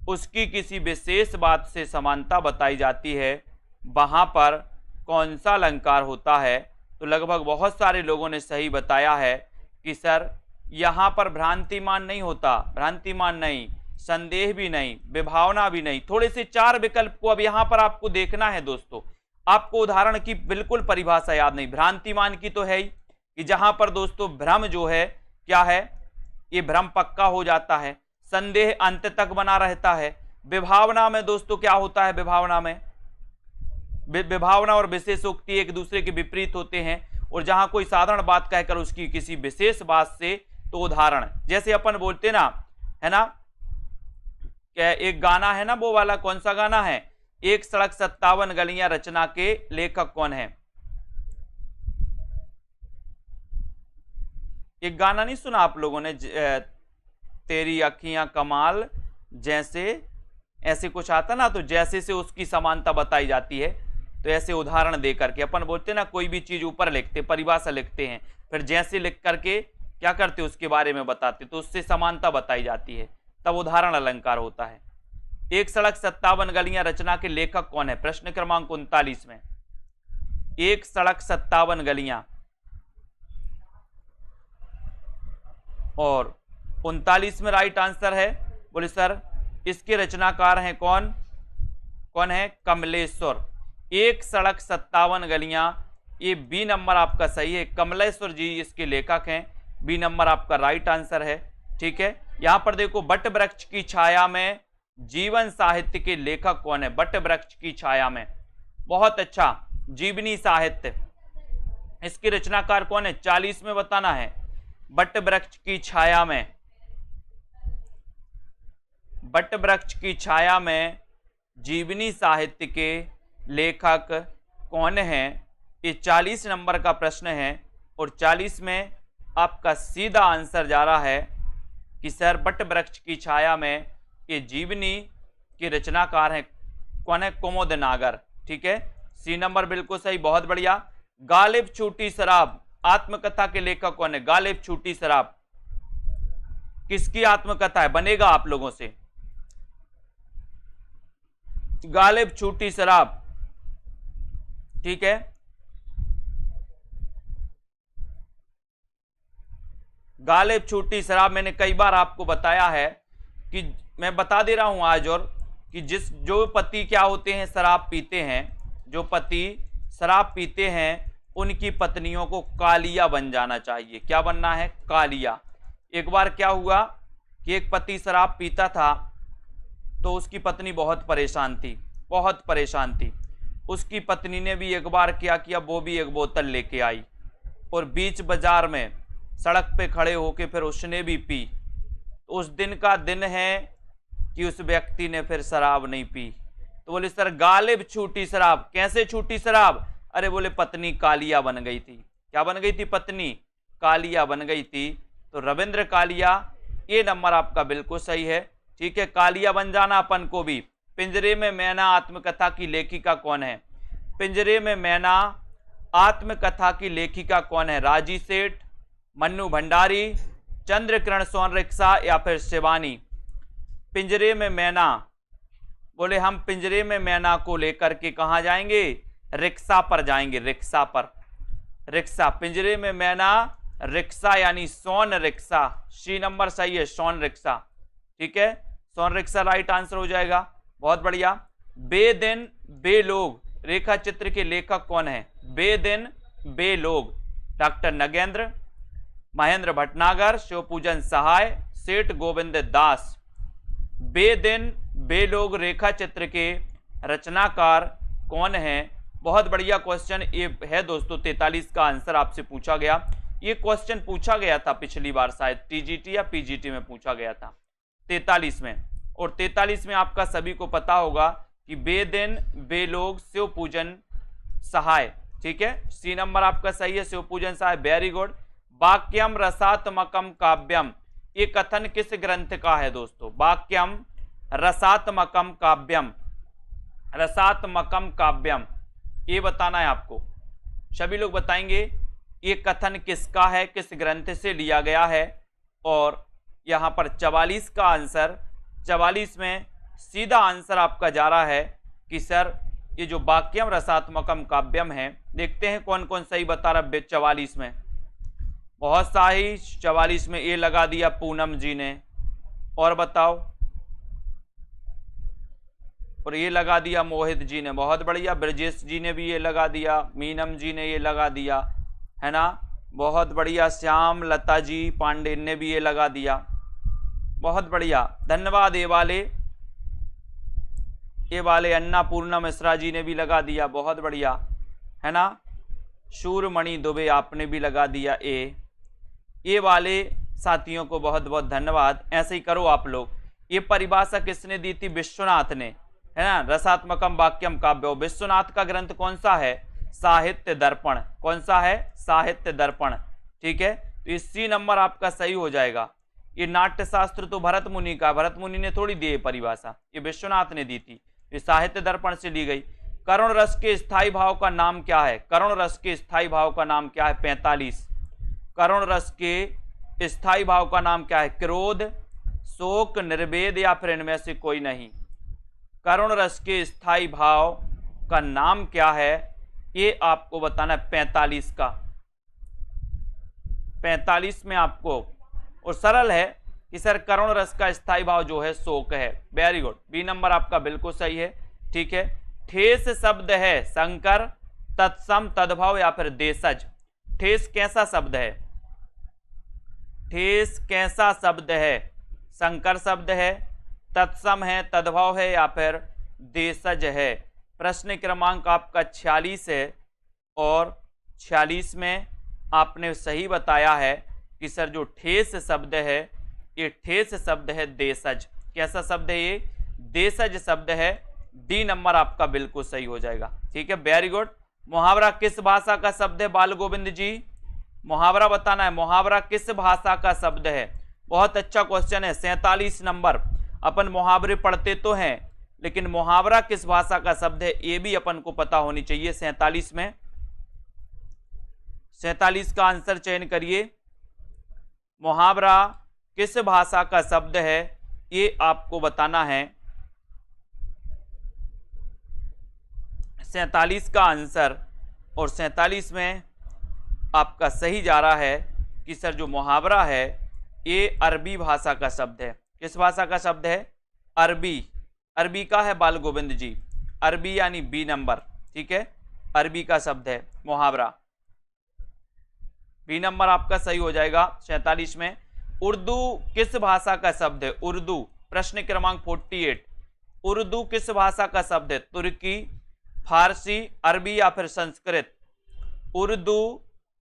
A: उसकी किसी विशेष बात से समानता बताई जाती है वहां पर कौन सा अलंकार होता है? तो लगभग बहुत सारे लोगों ने सही बताया है कि सर यहां पर भ्रांतिमान नहीं होता, भ्रांतिमान नहीं, संदेह भी नहीं, विभावना भी नहीं। थोड़े से 4 विकल्प को अब यहां पर आपको देखना है दोस्तों। आपको उदाहरण की बिल्कुल परिभाषा याद नहीं। भ्रांतिमान की तो है ही कि जहां पर दोस्तों भ्रम जो है क्या है, ये भ्रम पक्का हो जाता है, संदेह अंत तक बना रहता है। विभावना में दोस्तों क्या होता है? विभावना में विभावना और विशेषोक्ति एक दूसरे के विपरीत होते हैं। और जहां कोई साधारण बात कहकर उसकी किसी विशेष बात से, तो उदाहरण जैसे अपन बोलते ना, है ना, क्या एक गाना है ना, वो वाला कौन सा गाना है? 1 सड़क 57 गलियां रचना के लेखक कौन है? एक गाना नहीं सुना आप लोगों ने? तेरी अखियां कमाल जैसे, ऐसे कुछ आता ना, तो जैसे से उसकी समानता बताई जाती है। तो ऐसे उदाहरण दे करके अपन बोलते ना, कोई भी चीज ऊपर लिखते, परिभाषा लिखते हैं, फिर जैसे लिख करके क्या करते उसके बारे में बताते, तो उससे समानता बताई जाती है, तब उदाहरण अलंकार होता है। 1 सड़क 57 गलियां रचना के लेखक कौन है? प्रश्न क्रमांक 39 में 1 सड़क 57 गलियां, और 39 में राइट आंसर है। बोले सर इसके रचनाकार हैं कौन? कौन है? कमलेश्वर। 1 सड़क 57 गलियां, ये बी नंबर आपका सही है। कमलेश्वर जी इसके लेखक हैं। बी नंबर आपका राइट आंसर है, ठीक है। यहां पर देखो, बट वृक्ष की छाया में जीवन साहित्य के लेखक कौन है? बट वृक्ष की छाया में, बहुत अच्छा, जीवनी साहित्य, इसके रचनाकार कौन है? 40 में बताना है। बट वृक्ष की छाया में, बट वृक्ष की छाया में जीवनी साहित्य के लेखक कौन हैं? ये 40 नंबर का प्रश्न है और 40 में आपका सीधा आंसर जा रहा है कि सर बट वृक्ष की छाया में ये जीवनी के रचनाकार हैं कौन है? कुमुद नागर। ठीक है, सी नंबर बिल्कुल सही, बहुत बढ़िया। गालिब छूटी शराब आत्मकथा के लेखक कौन है? गालिब छूटी शराब किसकी आत्मकथा है? बनेगा आप लोगों से। गालिब छूटी शराब, ठीक है, गालिब छूटी शराब मैंने कई बार आपको बताया है कि मैं बता दे रहा हूं आज और कि जो पति क्या होते हैं, शराब पीते हैं, जो पति शराब पीते हैं उनकी पत्नियों को कालिया बन जाना चाहिए। क्या बनना है? कालिया। एक बार क्या हुआ कि एक पति शराब पीता था तो उसकी पत्नी बहुत परेशान थी, बहुत परेशान थी। उसकी पत्नी ने भी एक बार क्या किया, वो भी एक बोतल लेके आई और बीच बाजार में सड़क पे खड़े होके फिर उसने भी पी। उस दिन का दिन है कि उस व्यक्ति ने फिर शराब नहीं पी। तो बोले सर गालिब छूटी शराब, कैसे छूटी शराब? अरे बोले पत्नी कालिया बन गई थी। क्या बन गई थी? पत्नी कालिया बन गई थी। तो रविंद्र कालिया, ये नंबर आपका बिल्कुल सही है। ठीक है, कालिया बन जाना अपन को भी। पिंजरे में मैना आत्मकथा की लेखिका कौन है? पिंजरे में मैना आत्मकथा की लेखिका कौन है? राजी सेठ, मन्नू भंडारी, चंद्रकिरण सोनरिक्शा या फिर शिवानी? पिंजरे में मैना, बोले हम पिंजरे में मैना को लेकर के कहां जाएंगे? रिक्शा पर जाएंगे, रिक्शा पर। रिक्शा, पिंजरे में मैना रिक्शा यानी सोन रिक्शा। सी नंबर सही है, सोन रिक्शा। ठीक है, सोन रिक्शा राइट आंसर हो जाएगा। बहुत बढ़िया। बेदिन बेलोग रेखा चित्र के लेखक कौन है? बेदिन बेलोग, डॉक्टर नगेंद्र, महेंद्र भटनागर, शिवपूजन सहाय, सेठ गोविंद दास। बेदिन बेलोग रेखा चित्र के रचनाकार कौन है? बहुत बढ़िया क्वेश्चन ये है दोस्तों। 43 का आंसर आपसे पूछा गया। ये क्वेश्चन पूछा गया था पिछली बार, शायद टीजीटी या पीजीटी में पूछा गया था 43 में। और 43 में आपका सभी को पता होगा कि बेदिन बेलोग शिवपूजन सहाय। ठीक है, सी नंबर आपका सही है, शिवपूजन सहाय। Very good. वाक्यम रसात्मकम काव्यम, ये कथन किस ग्रंथ का है दोस्तों? वाक्यम रसात्मकम काव्यम, रसात्मकम काव्यम, ये बताना है आपको। सभी लोग बताएंगे ये कथन किसका है, किस ग्रंथ से लिया गया है। और यहां पर 44 का आंसर, 44 में सीधा आंसर आपका जा रहा है कि सर ये जो वाक्यम रसात्मकम काव्यम है, देखते हैं कौन कौन सही बता रहा। 44 में बहुत सही, 44 में ये लगा दिया पूनम जी ने, और बताओ, और ये लगा दिया मोहित जी ने, बहुत बढ़िया। ब्रजेश जी ने भी ये लगा दिया, मीनम जी ने ये लगा दिया, है ना, बहुत बढ़िया। श्याम लता जी पांडे ने भी ये लगा दिया, बहुत बढ़िया, धन्यवाद। ये वाले अन्नापूर्णा मिश्रा जी ने भी लगा दिया, बहुत बढ़िया, है ना। शूरमणि दुबे आपने भी लगा दिया ये वाले साथियों को बहुत बहुत धन्यवाद। ऐसे ही करो आप लोग। ये परिभाषा किसने दी थी? विश्वनाथ ने, है ना। रसात्मकम वाक्यम काव्यो, विश्वनाथ का ग्रंथ कौन सा है? साहित्य दर्पण। कौन सा है? साहित्य दर्पण। ठीक है, तो इसी नंबर आपका सही हो जाएगा। ये नाट्यशास्त्र तो भरत मुनि का, भरत मुनि ने थोड़ी दी परिभाषा, ये विश्वनाथ ने दी थी, ये साहित्य दर्पण से ली गई। करुण रस के स्थायी भाव का नाम क्या है? करुण रस के स्थायी भाव का नाम क्या है? 45। करुण रस के स्थायी भाव का नाम क्या है? क्रोध, शोक, निर्वेद या फिर इनमें से कोई नहीं। करुण रस के स्थायी भाव का नाम क्या है, ये आपको बताना है। 45 का, 45 में आपको, और सरल है कि सर करुण रस का स्थायी भाव जो है शोक है। वेरी गुड, बी नंबर आपका बिल्कुल सही है। ठीक है, ठेस शब्द है संकर, तत्सम, तद्भव या फिर देशज। ठेस कैसा शब्द है? ठेस कैसा शब्द है? संकर शब्द है, तत्सम है, तद्भव है या फिर देशज है? प्रश्न क्रमांक आपका 46 है और 46 में आपने सही बताया है कि सर जो ठेस शब्द है ये ठेस शब्द है देशज। कैसा शब्द है ये? देशज शब्द है। डी नंबर आपका बिल्कुल सही हो जाएगा। ठीक है, वेरी गुड। मुहावरा किस भाषा का शब्द है बाल गोविंद जी? मुहावरा बताना है, मुहावरा किस भाषा का शब्द है? बहुत अच्छा क्वेश्चन है। 47 नंबर। अपन मुहावरे पढ़ते तो हैं लेकिन मुहावरा किस भाषा का शब्द है ये भी अपन को पता होनी चाहिए। 47 में 47 का आंसर चयन करिए। मुहावरा किस भाषा का शब्द है ये आपको बताना है। 47 का आंसर, और 47 में आपका सही जा रहा है कि सर जो मुहावरा है ये अरबी भाषा का शब्द है। किस भाषा का शब्द है? अरबी। अरबी का है बाल गोविंद जी, अरबी यानी बी नंबर। ठीक है, अरबी का शब्द है मुहावरा, बी नंबर आपका सही हो जाएगा। 47 में उर्दू किस भाषा का शब्द है? उर्दू, प्रश्न क्रमांक 48। उर्दू किस भाषा का शब्द है? तुर्की, फारसी, अरबी या फिर संस्कृत? उर्दू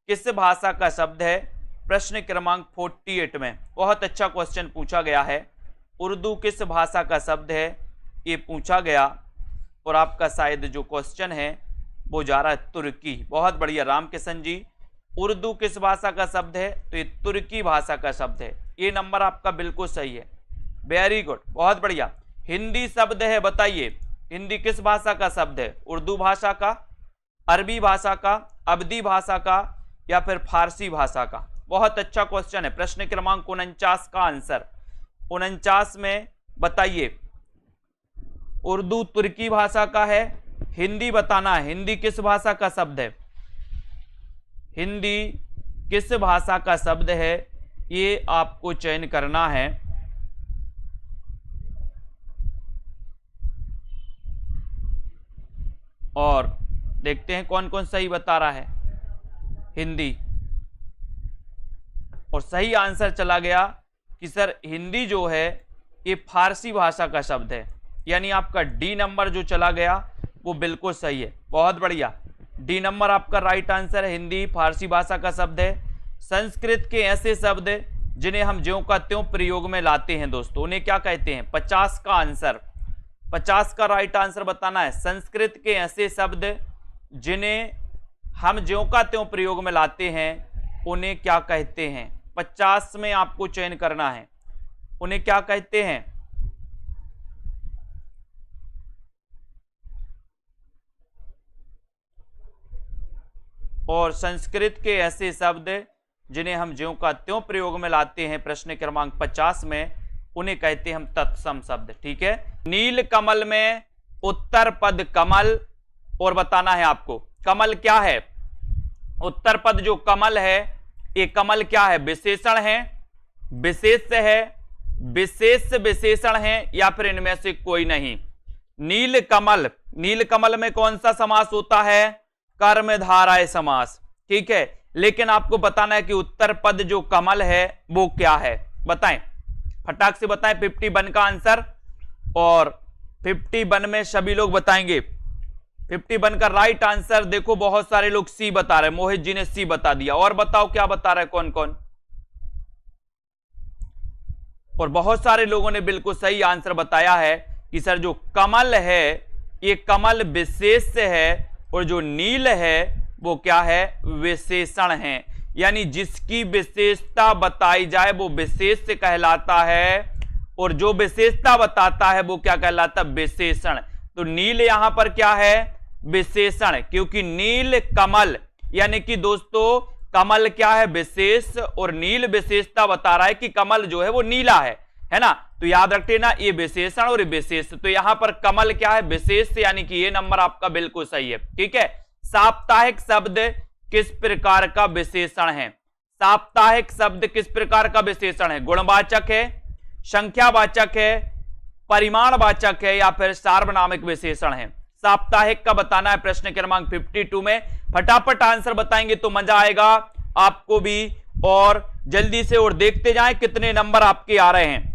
A: किस भाषा का शब्द है? प्रश्न क्रमांक 48 में बहुत अच्छा क्वेश्चन पूछा गया है। उर्दू किस भाषा का शब्द है ये पूछा गया, और आपका शायद जो क्वेश्चन है वो जा रहा है तुर्की। बहुत बढ़िया राम किशन जी। उर्दू किस भाषा का शब्द है? तो ये तुर्की भाषा का शब्द है। ये नंबर आपका बिल्कुल सही है, वेरी गुड, बहुत बढ़िया। हिंदी शब्द है, बताइए हिंदी किस भाषा का शब्द है? उर्दू भाषा का, अरबी भाषा का, अवधी भाषा का या फिर फारसी भाषा का? बहुत अच्छा क्वेश्चन है। प्रश्न क्रमांक 49 का आंसर 49 में बताइए। उर्दू तुर्की भाषा का है, हिंदी बताना है। हिंदी किस भाषा का शब्द है? हिंदी किस भाषा का शब्द है ये आपको चयन करना है। और देखते हैं कौन कौन सही बता रहा है। हिंदी, और सही आंसर चला गया कि सर हिंदी जो है ये फारसी भाषा का शब्द है, यानी आपका डी नंबर जो चला गया वो बिल्कुल सही है। बहुत बढ़िया, डी नंबर आपका राइट आंसर है। हिंदी फारसी भाषा का शब्द है। संस्कृत के ऐसे शब्द जिन्हें हम ज्यों का त्यों प्रयोग में लाते हैं दोस्तों, उन्हें क्या कहते हैं? 50 का आंसर, 50 का राइट आंसर बताना है। संस्कृत के ऐसे शब्द जिन्हें हम ज्यों का त्यों प्रयोग में लाते हैं उन्हें क्या कहते हैं? 50 में आपको चयन करना है, उन्हें क्या कहते हैं? और संस्कृत के ऐसे शब्द जिन्हें हम ज्यों का त्यों प्रयोग में लाते हैं प्रश्न क्रमांक 50 में, उन्हें कहते हैं हम तत्सम शब्द। ठीक है, नील कमल में उत्तर पद कमल, और बताना है आपको कमल क्या है? उत्तर पद जो कमल है ये कमल क्या है? विशेषण है, विशेष है, विशेष विशेषण है या फिर इनमें से कोई नहीं? नील कमल, नील कमल में कौन सा समास होता है? कर्मधारय समास। ठीक है, लेकिन आपको बताना है कि उत्तर पद जो कमल है वो क्या है, बताएं, फटाक से बताएं 51 का आंसर। और 51 में सभी लोग बताएंगे। 51 का राइट आंसर देखो बहुत सारे लोग सी बता रहे हैं। मोहित जी ने सी बता दिया, और बताओ क्या बता रहे हैं कौन कौन? और बहुत सारे लोगों ने बिल्कुल सही आंसर बताया है कि सर जो कमल है ये कमल विशेष है, और जो नील है वो क्या है? विशेषण है, यानी जिसकी विशेषता बताई जाए वो विशेष कहलाता है, और जो विशेषता बताता है वो क्या कहलाता है? विशेषण। तो नील यहां पर क्या है? विशेषण, क्योंकि नील कमल, यानी कि दोस्तों कमल क्या है? विशेष, और नील विशेषता बता रहा है कि कमल जो है वो नीला है ना? तो याद रखते ना, ये विशेषण और विशेष, तो यहां पर कमल क्या है? विशेष, यानी कि ये नंबर आपका बिल्कुल सही है। ठीक है, साप्ताहिक शब्द किस प्रकार का विशेषण है? साप्ताहिक शब्द किस प्रकार का विशेषण है? गुणवाचक है, संख्यावाचक है, परिमाणवाचक है या फिर सार्वनामिक विशेषण है? साप्ताहिक का बताना है प्रश्न क्रमांक 52 में। फटाफट आंसर बताएंगे तो मजा आएगा आपको भी, और जल्दी से और देखते जाएं कितने नंबर आपके आ रहे हैं।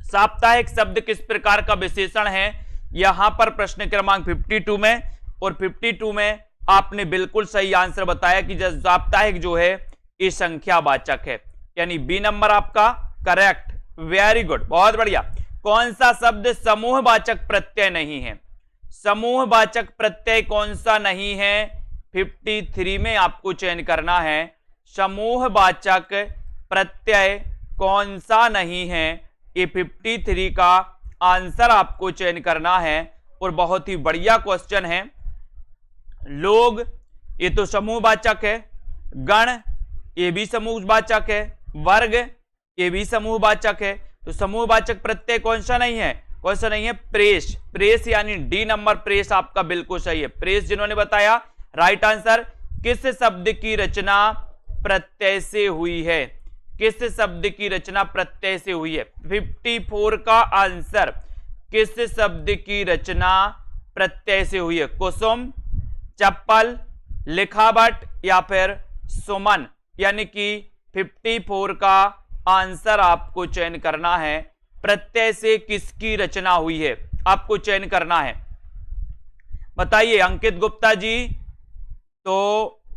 A: साप्ताहिक शब्द किस प्रकार का विशेषण है? यहां पर प्रश्न क्रमांक 52 में, और 52 में आपने बिल्कुल सही आंसर बताया कि साप्ताहिक जो है ये संख्यावाचक है, यानी बी नंबर आपका करेक्ट। वेरी गुड, बहुत बढ़िया। कौन सा शब्द समूहवाचक प्रत्यय नहीं है? समूहवाचक प्रत्यय कौन सा नहीं है? 53 में आपको चयन करना है। समूहवाचक प्रत्यय कौन सा नहीं है, ये 53 का आंसर आपको चयन करना है। और बहुत ही बढ़िया क्वेश्चन है। लोग, ये तो समूहवाचक है। गण, ये भी समूहवाचक है। वर्ग, ये भी समूहवाचक है। तो समूहवाचक प्रत्यय कौन सा नहीं है? कौन सा नहीं है? प्रेस। प्रेस यानी डी नंबर, प्रेस आपका बिल्कुल सही है। प्रेस जिन्होंने बताया राइट आंसर। किस शब्द की रचना प्रत्यय से हुई है? किस शब्द की रचना प्रत्यय से हुई है? 54 का आंसर किस शब्द की रचना प्रत्यय से हुई है? कुसुम, चप्पल, लिखावट या फिर सुमन, यानी कि 54 का आंसर आपको चयन करना है। प्रत्यय से किसकी रचना हुई है आपको चयन करना है, बताइए अंकित गुप्ता जी। तो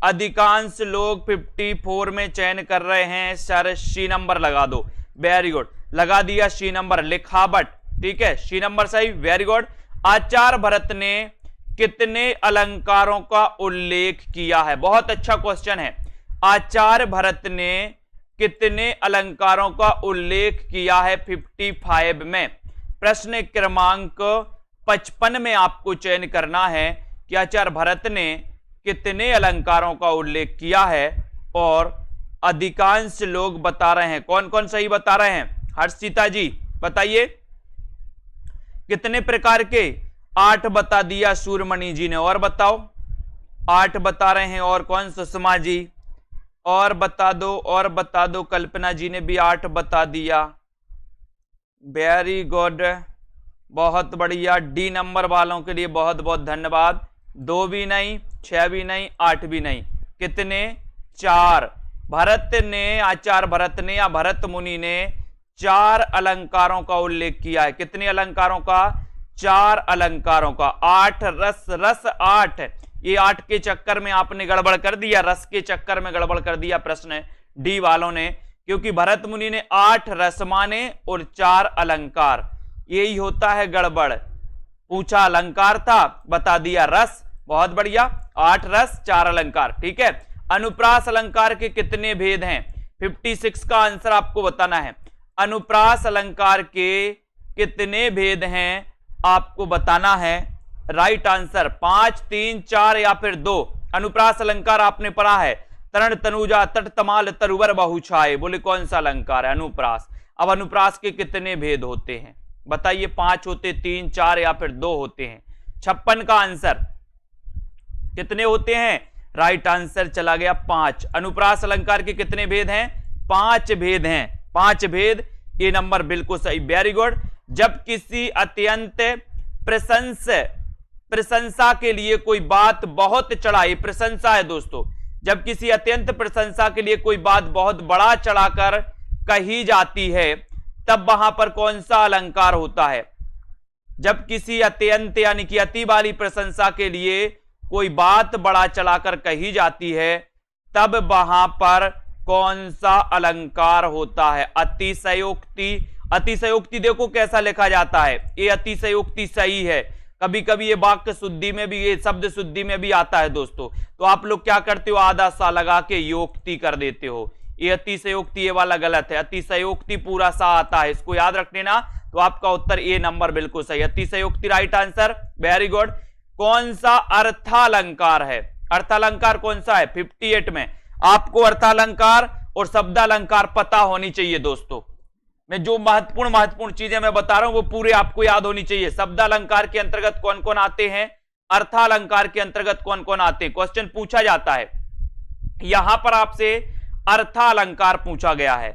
A: अधिकांश लोग 54 में चयन कर रहे हैं सर, सी नंबर लगा दो। वेरी गुड, लगा दिया सी नंबर, लिखावट, ठीक है, सी नंबर सही, वेरी गुड। आचार्य भरत ने कितने अलंकारों का उल्लेख किया है? बहुत अच्छा क्वेश्चन है। आचार्य भरत ने कितने अलंकारों का उल्लेख किया है 55 में? प्रश्न क्रमांक 55 में आपको चयन करना है कि आचार्य भरत ने कितने अलंकारों का उल्लेख किया है। और अधिकांश लोग बता रहे हैं, कौन कौन सही बता रहे हैं? हर्षिता जी बताइए कितने प्रकार के? 8 बता दिया सूर्यमणि जी ने, और बताओ। 8 बता रहे हैं, और कौन? सुषमा जी, और बता दो, और बता दो। कल्पना जी ने भी 8 बता दिया। वेरी गुड, बहुत बढ़िया। डी नंबर वालों के लिए बहुत बहुत धन्यवाद। 2 भी नहीं, 6 भी नहीं, 8 भी नहीं, कितने? 4। भरत ने, आचार्य भरत ने या भरत मुनि ने 4 अलंकारों का उल्लेख किया है। कितने अलंकारों का? 4 अलंकारों का। 8 रस, रस 8, ये 8 के चक्कर में आपने गड़बड़ कर दिया, रस के चक्कर में गड़बड़ कर दिया प्रश्न डी वालों ने, क्योंकि भरत मुनि ने 8 रस माने और 4 अलंकार, यही होता है गड़बड़। पूछा अलंकार था, बता दिया रस, बहुत बढ़िया। 8 रस 4 अलंकार, ठीक है। अनुप्रास अलंकार के कितने भेद हैं? 56 का आंसर आपको बताना है। अनुप्रास अलंकार के कितने भेद हैं आपको बताना है। राइट आंसर 5, 3, 4 या फिर 2। अनुप्रास अलंकार आपने पढ़ा है, तरण, तनुजा, तट, तमाल, तरुवर, बहुछाए। बोले कौन सा अलंकार है? अनुप्रास। अब अनुप्रास के कितने भेद होते हैं बताइए? 5 होते, 3, 4 या फिर 2 होते हैं। 56 का आंसर कितने होते हैं? राइट आंसर चला गया 5। अनुप्रास अलंकार के कितने भेद हैं? 5 भेद हैं। 5 भेद, ये नंबर बिल्कुल सही, वेरी गुड। जब किसी अत्यंत प्रशंसा के लिए कोई बात बहुत चढ़ाई, प्रशंसा है दोस्तों, जब किसी अत्यंत प्रशंसा के लिए कोई बात बहुत बड़ा चढ़ाकर कही जाती है, तब वहां पर कौन सा अलंकार होता है? जब किसी अत्यंत यानी कि अति वाली प्रशंसा के लिए कोई बात बड़ा चढ़ाकर कही जाती है, तब वहां पर कौन सा अलंकार होता है? अतिशयोक्ति। अतिशयोक्ति देखो कैसा लिखा जाता है, ये अतिशयोक्ति सही है। कभी कभी ये वाक्य शुद्धि में भी, ये शब्द शुद्धि में भी आता है दोस्तों, तो आप लोग क्या करते हो? आधा सा लगा के योक्ति कर देते हो। ये अतिशयोक्ति, ये वाला गलत है। अतिशयोक्ति पूरा सा आता है, इसको याद रख लेना। तो आपका उत्तर ए नंबर बिल्कुल सही, अतिशयोक्ति राइट आंसर, वेरी गुड। कौन सा अर्थालंकार है? अर्थालंकार कौन सा है? 58 में आपको अर्थालंकार और शब्दालंकार पता होनी चाहिए दोस्तों। मैं जो महत्वपूर्ण चीजें मैं बता रहा हूं वो पूरे आपको याद होनी चाहिए। शब्दालंकार के अंतर्गत कौन कौन आते हैं, अर्थालंकार के अंतर्गत कौन कौन आते हैं, क्वेश्चन पूछा जाता है। यहां पर आपसे अर्थालंकार पूछा गया है,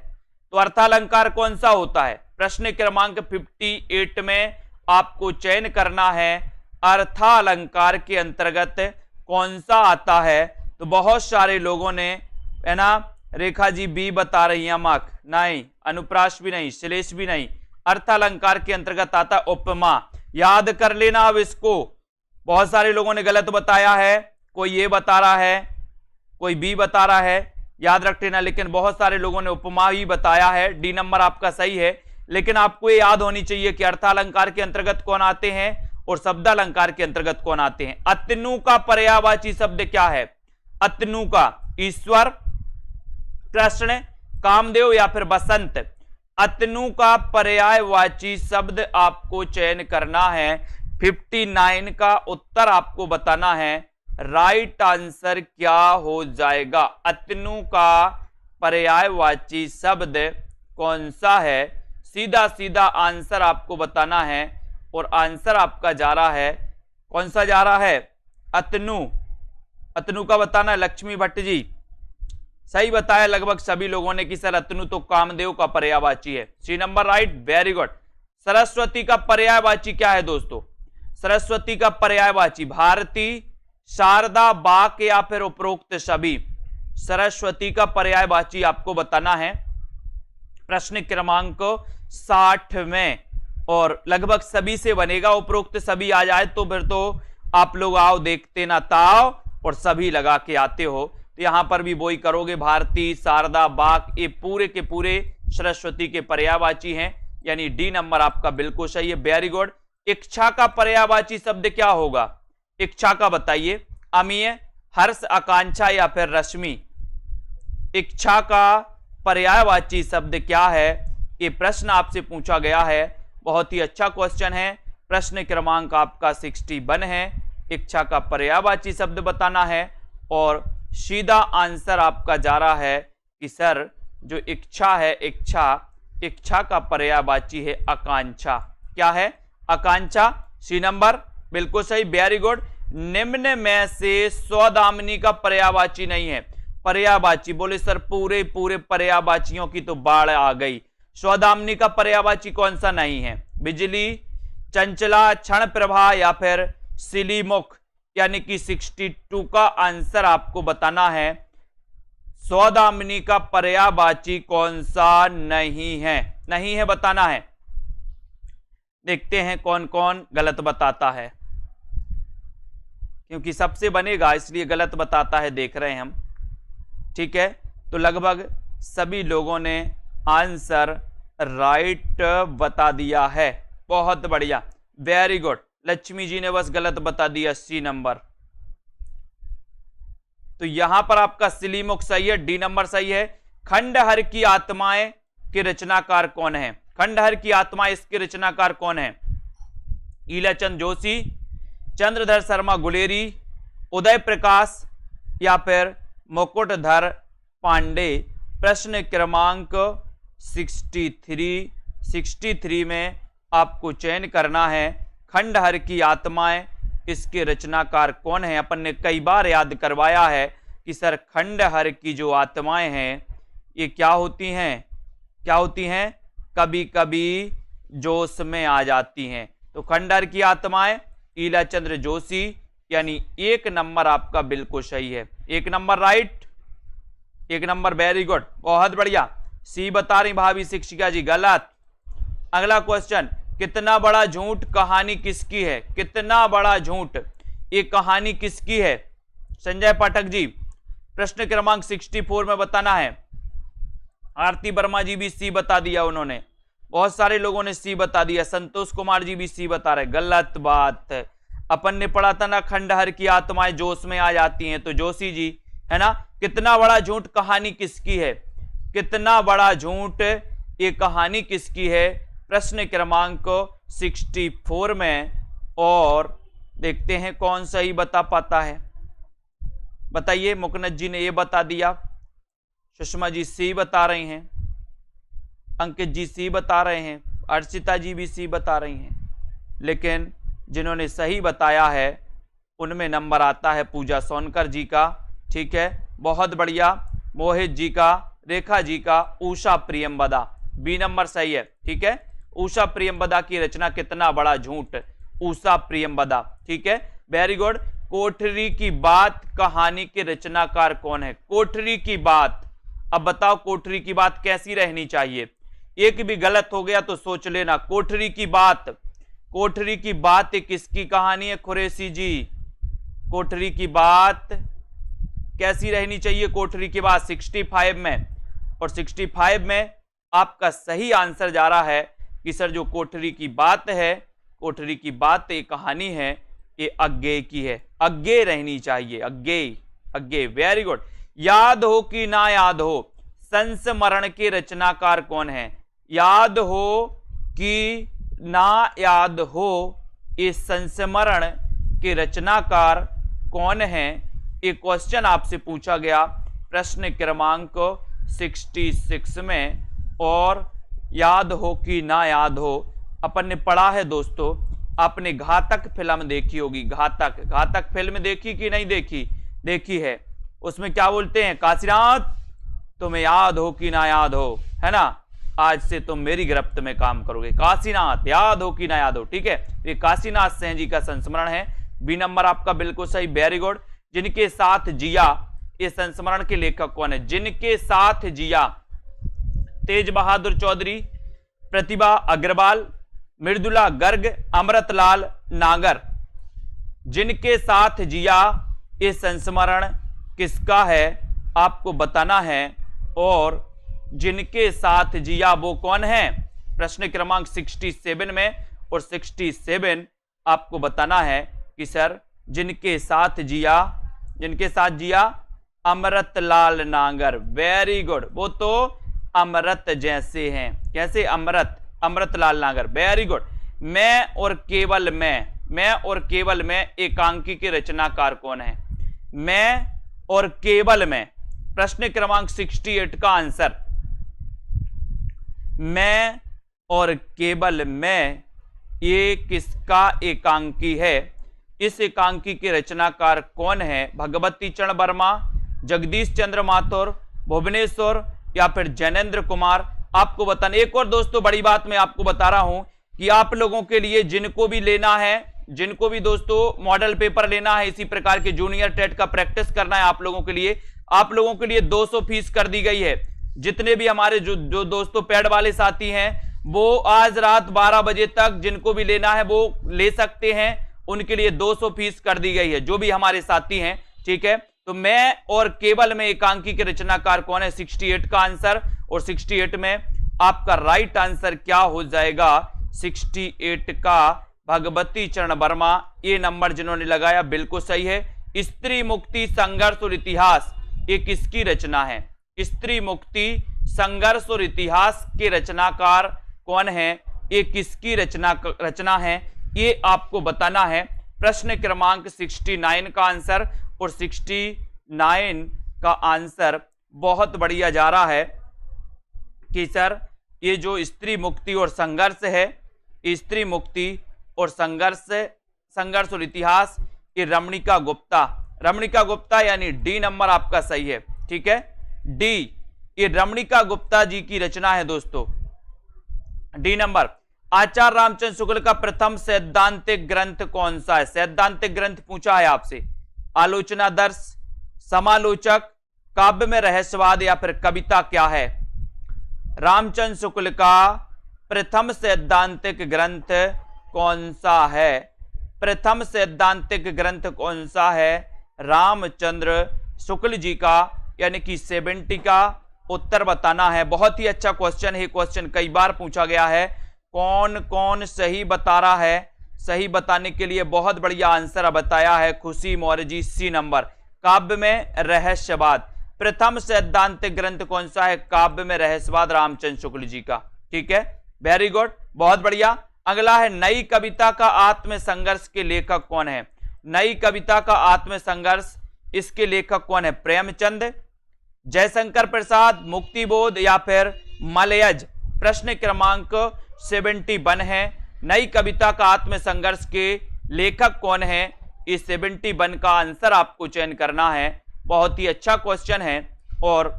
A: तो अर्थालंकार कौन सा होता है? प्रश्न क्रमांक 58 में आपको चयन करना है अर्थालंकार के अंतर्गत कौन सा आता है। तो बहुत सारे लोगों ने, है ना, रेखा जी बी बता रही है, नहीं, अनुप्रास भी नहीं, श्लेष भी नहीं। अर्थालंकार के अंतर्गत आता उपमा। याद कर लेना अब इसको। बहुत सारे लोगों ने गलत बताया है, कोई ये बता रहा है, कोई बी बता रहा है, याद रख लेना। लेकिन बहुत सारे लोगों ने उपमा ही बताया है। डी नंबर आपका सही है। लेकिन आपको ये याद होनी चाहिए कि अर्थालंकार के अंतर्गत कौन आते हैं और शब्दालंकार के अंतर्गत कौन आते हैं। अतनु का पर्यायवाची शब्द क्या है? अतनु का ईश्वर, कृष्ण, कामदेव या फिर बसंत। अतनु का पर्यायवाची शब्द आपको चयन करना है। 59 का उत्तर आपको बताना है। राइट आंसर क्या हो जाएगा? अतनु का पर्यायवाची शब्द कौन सा है? सीधा सीधा आंसर आपको बताना है और आंसर आपका जा रहा है, कौन सा जा रहा है? अतनु। अतनु का बताना है। लक्ष्मी भट्ट जी सही बताया लगभग सभी लोगों ने कि सर अतनु तो कामदेव का पर्यायवाची है। C number right, very good. Saraswati का पर्यायवाची क्या है दोस्तों? सरस्वती का पर्यायवाची भारती, शारदा, बाक या फिर उपरोक्त सभी। सरस्वती का पर्यायवाची आपको बताना है प्रश्न क्रमांक 60 में, और लगभग सभी से बनेगा। उपरोक्त सभी आ जाए तो फिर तो आप लोग आओ देखते ना ताओ और सभी लगा के आते हो, तो यहां पर भी वही करोगे। भारती, शारदा, बाक ये पूरे के पूरे सरस्वती के पर्यायवाची हैं, यानी डी नंबर आपका बिल्कुल सही है। Very good. इच्छा का पर्यायवाची शब्द क्या होगा? इच्छा का बताइए। अमीय, हर्ष, आकांक्षा या फिर रश्मि। इच्छा का पर्यायवाची शब्द क्या है? ये प्रश्न आपसे पूछा गया है। बहुत ही अच्छा क्वेश्चन है। प्रश्न क्रमांक आपका 61 है। इच्छा का पर्यायवाची शब्द बताना है और सीधा आंसर आपका जा रहा है कि सर जो इच्छा है, इच्छा का पर्यायवाची है आकांक्षा। क्या है? आकांक्षा। सी नंबर बिल्कुल सही, वेरी गुड। निम्न में से सौदामिनी का पर्यायवाची नहीं है। पर्यायवाची बोले सर पूरे पूरे पर्यायवाचियों की तो बाढ़ आ गई। सौदामिनी का पर्यायवाची कौन सा नहीं है? बिजली, चंचला, क्षण प्रभा या फिर सिलीमुख, यानी कि 62 का आंसर आपको बताना है। सौदामिनी का पर्यायवाची कौन सा नहीं है? नहीं है बताना है। देखते हैं कौन कौन गलत बताता है, क्योंकि सबसे बनेगा इसलिए गलत बताता है, देख रहे हैं हम। ठीक है, तो लगभग सभी लोगों ने आंसर राइट बता दिया है। बहुत बढ़िया, वेरी गुड। लक्ष्मी जी ने बस गलत बता दिया सी नंबर। तो यहां पर आपका सिलीमुख सही है, डी नंबर सही है। खंडहर की आत्माएं के रचनाकार कौन है? खंडहर की आत्मा इसके रचनाकार कौन है? ईलाचंद जोशी, चंद्रधर शर्मा गुलेरी, उदय प्रकाश या फिर मुकुटधर पांडे। प्रश्न क्रमांक 63 में आपको चयन करना है। खंडहर की आत्माएं इसके रचनाकार कौन है? अपन ने कई बार याद करवाया है कि सर खंडहर की जो आत्माएं हैं ये क्या होती हैं? क्या होती हैं? कभी कभी जोश में आ जाती हैं। तो खंडहर की आत्माएं ईलाचंद्र जोशी, यानी एक नंबर आपका बिल्कुल सही है। एक नंबर राइट, एक नंबर वेरी गुड, बहुत बढ़िया। सी बता रही भाभी शिक्षिका जी, गलत। अगला क्वेश्चन, कितना बड़ा झूठ कहानी किसकी है? कितना बड़ा झूठ ये कहानी किसकी है? संजय पाठक जी, प्रश्न क्रमांक 64 में बताना है। आरती वर्मा जी भी सी बता दिया उन्होंने, बहुत सारे लोगों ने सी बता दिया। संतोष कुमार जी भी सी बता रहे, गलत बात। अपन ने पढ़ा था ना खंडहर की आत्माएं जोश में आ जाती हैं, तो जोशी जी है ना। कितना बड़ा झूठ कहानी किसकी है? कितना बड़ा झूठ ये कहानी किसकी है? प्रश्न क्रमांक 64 में, और देखते हैं कौन सही बता पाता है। बताइए, मुकनत जी ने ये बता दिया, सुषमा जी सी बता रही हैं, अंकित जी सी बता रहे हैं, अर्चिता जी भी सी बता रही हैं। लेकिन जिन्होंने सही बताया है उनमें नंबर आता है पूजा सोनकर जी का। ठीक है, बहुत बढ़िया। मोहित जी का, रेखा जी का, उषा प्रियंवदा, बी नंबर सही है। ठीक है, उषा प्रियंवदा की रचना कितना बड़ा झूठ, उषा प्रियंवदा। ठीक है, वेरी गुड। कोठरी की बात कहानी के रचनाकार कौन है? कोठरी की बात, अब बताओ कोठरी की बात कैसी रहनी चाहिए? एक भी गलत हो गया तो सोच लेना। कोठरी की बात कोठरी की बात किसकी कहानी है कुरैशी जी? कोठरी की बात कैसी रहनी चाहिए? कोठरी की बात 65 में, और 65 में आपका सही आंसर जा रहा है कि सर जो कोठरी की बात है, कोठरी की बात एक कहानी है, ये अज्ञेय की है, अज्ञेय रहनी चाहिए, अज्ञेय, अज्ञेय। Very good. याद हो कि ना याद हो, संस्मरण के रचनाकार कौन है? याद हो कि ना याद हो, ये संस्मरण के रचनाकार कौन है? एक क्वेश्चन आपसे पूछा गया प्रश्न क्रमांक 66 में। और याद हो कि ना याद हो, अपन ने पढ़ा है दोस्तों, आपने घातक फिल्म देखी होगी, घातक, घातक फिल्म देखी कि नहीं देखी? देखी है। उसमें क्या बोलते हैं? काशीनाथ तुम्हें याद हो कि ना याद हो, है ना, आज से तुम मेरी गिरफ्त में काम करोगे, काशीनाथ याद हो कि ना याद हो। ठीक है, ये काशीनाथ सिंह जी का संस्मरण है। बी नंबर आपका बिल्कुल सही, वेरी गुड। जिनके साथ जिया, ये संस्मरण के लेखक कौन है? जिनके साथ जिया, तेज बहादुर चौधरी, प्रतिभा अग्रवाल, मृदुला गर्ग, अमृतलाल नागर। जिनके साथ जिया, ये संस्मरण किसका है आपको बताना है। और जिनके साथ जिया वो कौन है? प्रश्न क्रमांक 67 में, और 67 आपको बताना है कि सर जिनके साथ जिया, जिनके साथ जिया, अमृतलाल नागर। वेरी गुड, वो तो अमृत जैसे हैं, कैसे? अमृत, अमृतलाल नागर, वेरी गुड। मैं और केवल मैं और केवल मैं एकांकी के रचनाकार कौन है? मैं और केवल मैं, प्रश्न क्रमांक 68 का आंसर, मैं और केवल मैं, ये किसका एकांकी है? इस एकांकी के रचनाकार कौन है? भगवती चरण वर्मा, जगदीश चंद्र माथुर, भुवनेश्वर, या फिर जैनेन्द्र कुमार? आपको बताना। एक और दोस्तों बड़ी बात मैं आपको बता रहा हूं कि आप लोगों के लिए जिनको भी लेना है, जिनको भी दोस्तों मॉडल पेपर लेना है, इसी प्रकार के जूनियर टेट का प्रैक्टिस करना है आप लोगों के लिए, आप लोगों के लिए 200 फीस कर दी गई है। जितने भी हमारे जो दोस्तों पेड वाले साथी हैं, वो आज रात 12 बजे तक जिनको भी लेना है वो ले सकते हैं, उनके लिए 200 फीस कर दी गई है, जो भी हमारे साथी हैं। ठीक है, तो मैं और केवल में एकांकी के रचनाकार कौन है? 68 का आंसर। और 68 में आपका राइट आंसर क्या हो जाएगा? 68 का भगवती चरण वर्मा, ये नंबर जिन्होंने लगाया बिल्कुल सही है। स्त्री मुक्ति संघर्ष और इतिहास, ये किसकी रचना है? स्त्री मुक्ति संघर्ष और इतिहास के रचनाकार कौन है? ये किसकी रचना है? ये आपको बताना है। प्रश्न क्रमांक 69 का आंसर, और 69 का आंसर बहुत बढ़िया जा रहा है कि सर ये जो स्त्री मुक्ति और संघर्ष है, स्त्री मुक्ति और संघर्ष और इतिहास, ये रमणिका गुप्ता, रमणिका गुप्ता यानी डी नंबर आपका सही है। ठीक है, डी, ये रमणिका गुप्ता जी की रचना है दोस्तों, डी नंबर। आचार्य रामचंद्र शुक्ल का प्रथम सैद्धांतिक ग्रंथ कौन सा है? सैद्धांतिक ग्रंथ पूछा है आपसे। आलोचना दर्श, समालोचक, काव्य में रहस्यवाद, या फिर कविता क्या है? रामचंद्र शुक्ल का प्रथम सैद्धांतिक ग्रंथ कौन सा है? प्रथम सैद्धांतिक ग्रंथ कौन सा है? रामचंद्र शुक्ल जी का, यानी कि 70 का उत्तर बताना है। बहुत ही अच्छा क्वेश्चन है, क्वेश्चन कई बार पूछा गया है। कौन कौन सही बता रहा है? सही बताने के लिए बहुत बढ़िया आंसर बताया है खुशी मौर्य जी, सी नंबर। काव्य में रहस्यवाद, प्रथम सैद्धांतिक ग्रंथ कौन सा है? काव्य में रहस्यवाद, रामचंद्र शुक्ल जी का। ठीक है, वेरी गुड, बहुत बढ़िया। अगला है नई कविता का आत्म संघर्ष के लेखक कौन है? नई कविता का आत्म संघर्ष, इसके लेखक कौन है? प्रेमचंद, जयशंकर प्रसाद, मुक्तिबोध, या फिर मलयज? प्रश्न क्रमांक 71 है। नई कविता का आत्म संघर्ष के लेखक कौन है? इस 71 का आंसर आपको चयन करना है। बहुत ही अच्छा क्वेश्चन है, और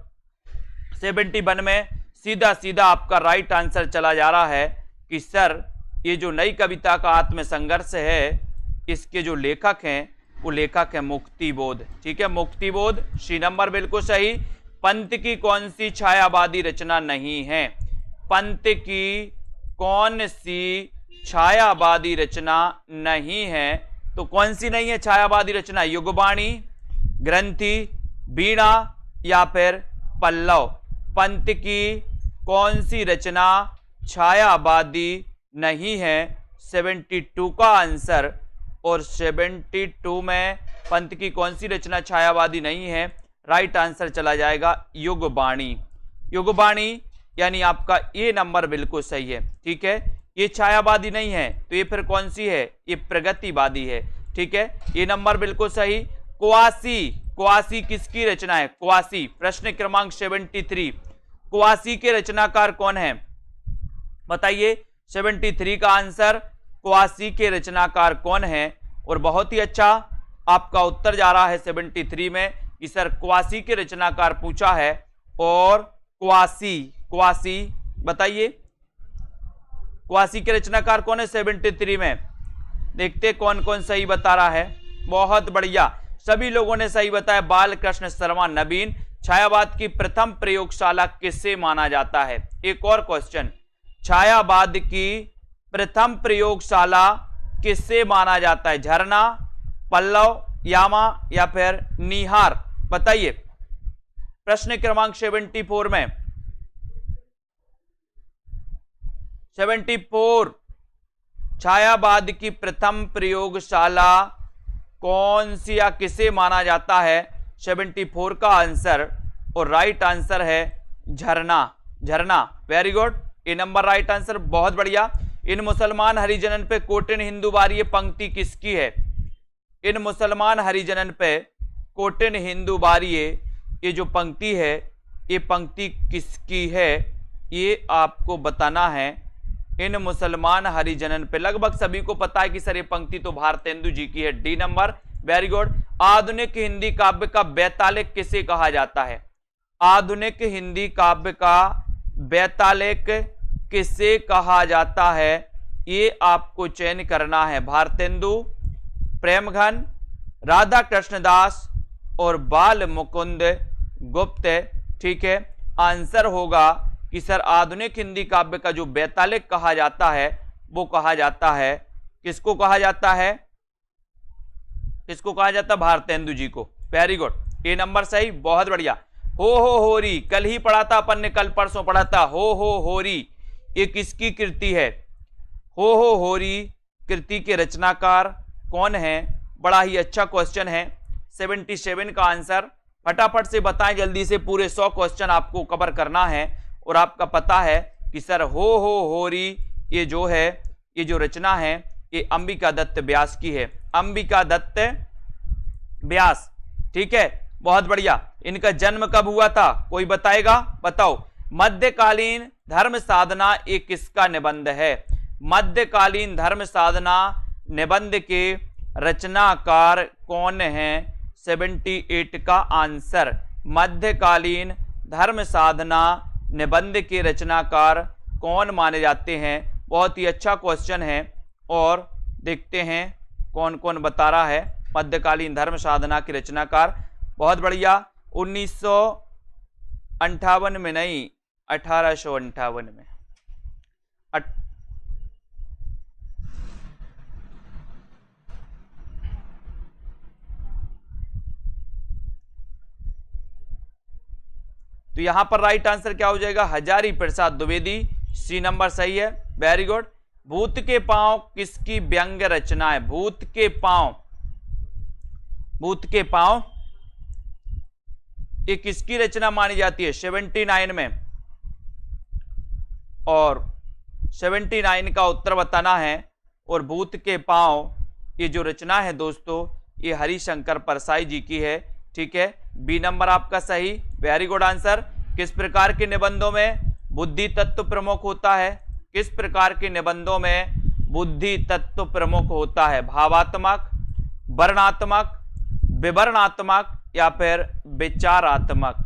A: 71 में सीधा सीधा आपका राइट आंसर चला जा रहा है कि सर ये जो नई कविता का आत्म संघर्ष है, इसके जो लेखक हैं वो लेखक है मुक्तिबोध। ठीक है, मुक्तिबोध, सी नंबर बिल्कुल सही। पंत की कौन सी छायावादी रचना नहीं है? पंत की कौन सी छायावादी रचना नहीं है। तो कौन सी नहीं है छायावादी रचना? युगबाणी, ग्रंथि, वीणा या फिर पल्लव। पंत की कौन सी रचना छायावादी नहीं है? 72 का आंसर। और 72 में पंत की कौन सी रचना छायावादी नहीं है? राइट आंसर चला जाएगा युगबाणी। युगबाणी यानी आपका ये नंबर बिल्कुल सही है। ठीक है, ये छायावादी नहीं है तो ये फिर कौन सी है? ये प्रगतिवादी है। ठीक है, ये नंबर बिल्कुल सही। क्वासी, क्वासी किसकी रचना है? क्वासी, प्रश्न क्रमांक 73। क्वासी के रचनाकार कौन है? बताइए। 73 का आंसर क्वासी के रचनाकार कौन है? और बहुत ही अच्छा आपका उत्तर जा रहा है 73 में कि सर क्वासी के रचनाकार पूछा है। और क्वासी, क्वासी बताइए क्वासी के रचनाकार कौन है 73 में? देखते कौन कौन सही बता रहा है। बहुत बढ़िया, सभी लोगों ने सही बताया। बालकृष्ण शर्मा नवीन। छायावाद की प्रथम प्रयोगशाला किससे माना जाता है? एक और क्वेश्चन, छायावाद की प्रथम प्रयोगशाला किससे माना जाता है? झरना, पल्लव, यामा या फिर निहार? बताइए। प्रश्न क्रमांक 74 में 74 छायावाद की प्रथम प्रयोगशाला कौन सी या किसे माना जाता है? 74 का आंसर और राइट आंसर है झरना। झरना, वेरी गुड, ए नंबर राइट आंसर। बहुत बढ़िया। इन मुसलमान हरिजनन पे कोटिन हिंदू बारी पंक्ति किसकी है? इन मुसलमान हरिजनन पे कोटिन हिंदू बारी ये जो पंक्ति है ये पंक्ति किसकी है? ये आपको बताना है। इन मुसलमान हरिजनन पे लगभग सभी को पता है कि सर ये पंक्ति तो भारतेंदु जी की है। D number, very good. आधुनिक हिंदी काव्य का बेतालिक किसे कहा जाता है? आधुनिक हिंदी काव्य का बेतालिक किसे कहा जाता है? ये आपको चयन करना है। भारतेंदु, प्रेमघन, राधा कृष्णदास और बाल मुकुंद गुप्त। ठीक है, आंसर होगा कि सर आधुनिक हिंदी काव्य का जो बेतालिक कहा जाता है वो कहा जाता है, किसको कहा जाता है? किसको कहा जाता है? भारतेंदु जी को। वेरी गुड, ए नंबर सही। बहुत बढ़िया। हो होरी, कल ही पढ़ा था अपन ने, कल परसों पढ़ा था। हो होरी ये किसकी कृति है? हो होरी कृति के रचनाकार कौन है? बड़ा ही अच्छा क्वेश्चन है। 77 का आंसर फटाफट से बताएं जल्दी से। पूरे 100 क्वेश्चन आपको कवर करना है और आपका पता है कि सर हो होरी ये जो है, ये जो रचना है ये अंबिका दत्त व्यास की है। अंबिका दत्त व्यास। ठीक है, बहुत बढ़िया। इनका जन्म कब हुआ था? कोई बताएगा? बताओ। मध्यकालीन धर्म साधना ये किसका निबंध है? मध्यकालीन धर्म साधना निबंध के रचनाकार कौन है? 78 का आंसर। मध्यकालीन धर्म साधना निबंध के रचनाकार कौन माने जाते हैं? बहुत ही अच्छा क्वेश्चन है और देखते हैं कौन कौन बता रहा है मध्यकालीन धर्म साधना के रचनाकार। बहुत बढ़िया। 1958 में नहीं, 1858 में। तो यहां पर राइट आंसर क्या हो जाएगा? हजारी प्रसाद द्विवेदी। सी नंबर सही है, वेरी गुड। भूत के पांव किसकी व्यंग्य रचना है? भूत के पांव, भूत के पांव ये किसकी रचना मानी जाती है? 79 में। और 79 का उत्तर बताना है। और भूत के पांव ये जो रचना है दोस्तों ये हरिशंकर परसाई जी की है। ठीक है, बी नंबर आपका सही, वेरी गुड आंसर। किस प्रकार के निबंधों में बुद्धि तत्व प्रमुख होता है? किस प्रकार के निबंधों में बुद्धि तत्व प्रमुख होता है? भावात्मक, वर्णात्मक, विवरणात्मक या फिर विचारात्मक?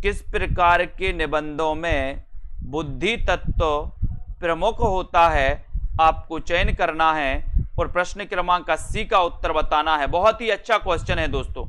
A: किस प्रकार के निबंधों में बुद्धि तत्व प्रमुख होता है? आपको चयन करना है और प्रश्न क्रमांक 80 का उत्तर बताना है। बहुत ही अच्छा क्वेश्चन है दोस्तों।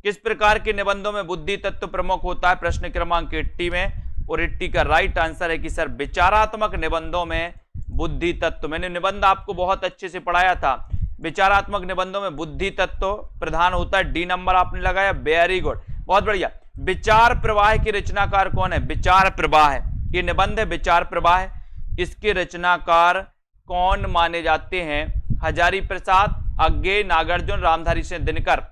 A: किस प्रकार के निबंधों में बुद्धि तत्व प्रमुख होता है? प्रश्न क्रमांक 80 में। और 80 का राइट आंसर है कि सर विचारात्मक निबंधों में बुद्धि तत्व। मैंने निबंध आपको बहुत अच्छे से पढ़ाया था, विचारात्मक निबंधों में बुद्धि तत्व प्रधान होता है। डी नंबर आपने लगाया, वेरी गुड, बहुत बढ़िया। विचार प्रवाह के रचनाकार कौन है? विचार प्रवाह, ये निबंध है विचार प्रवाह, इसके रचनाकार कौन माने जाते हैं? हजारी प्रसाद, अज्ञे, नागार्जुन, रामधारी सिंह दिनकर।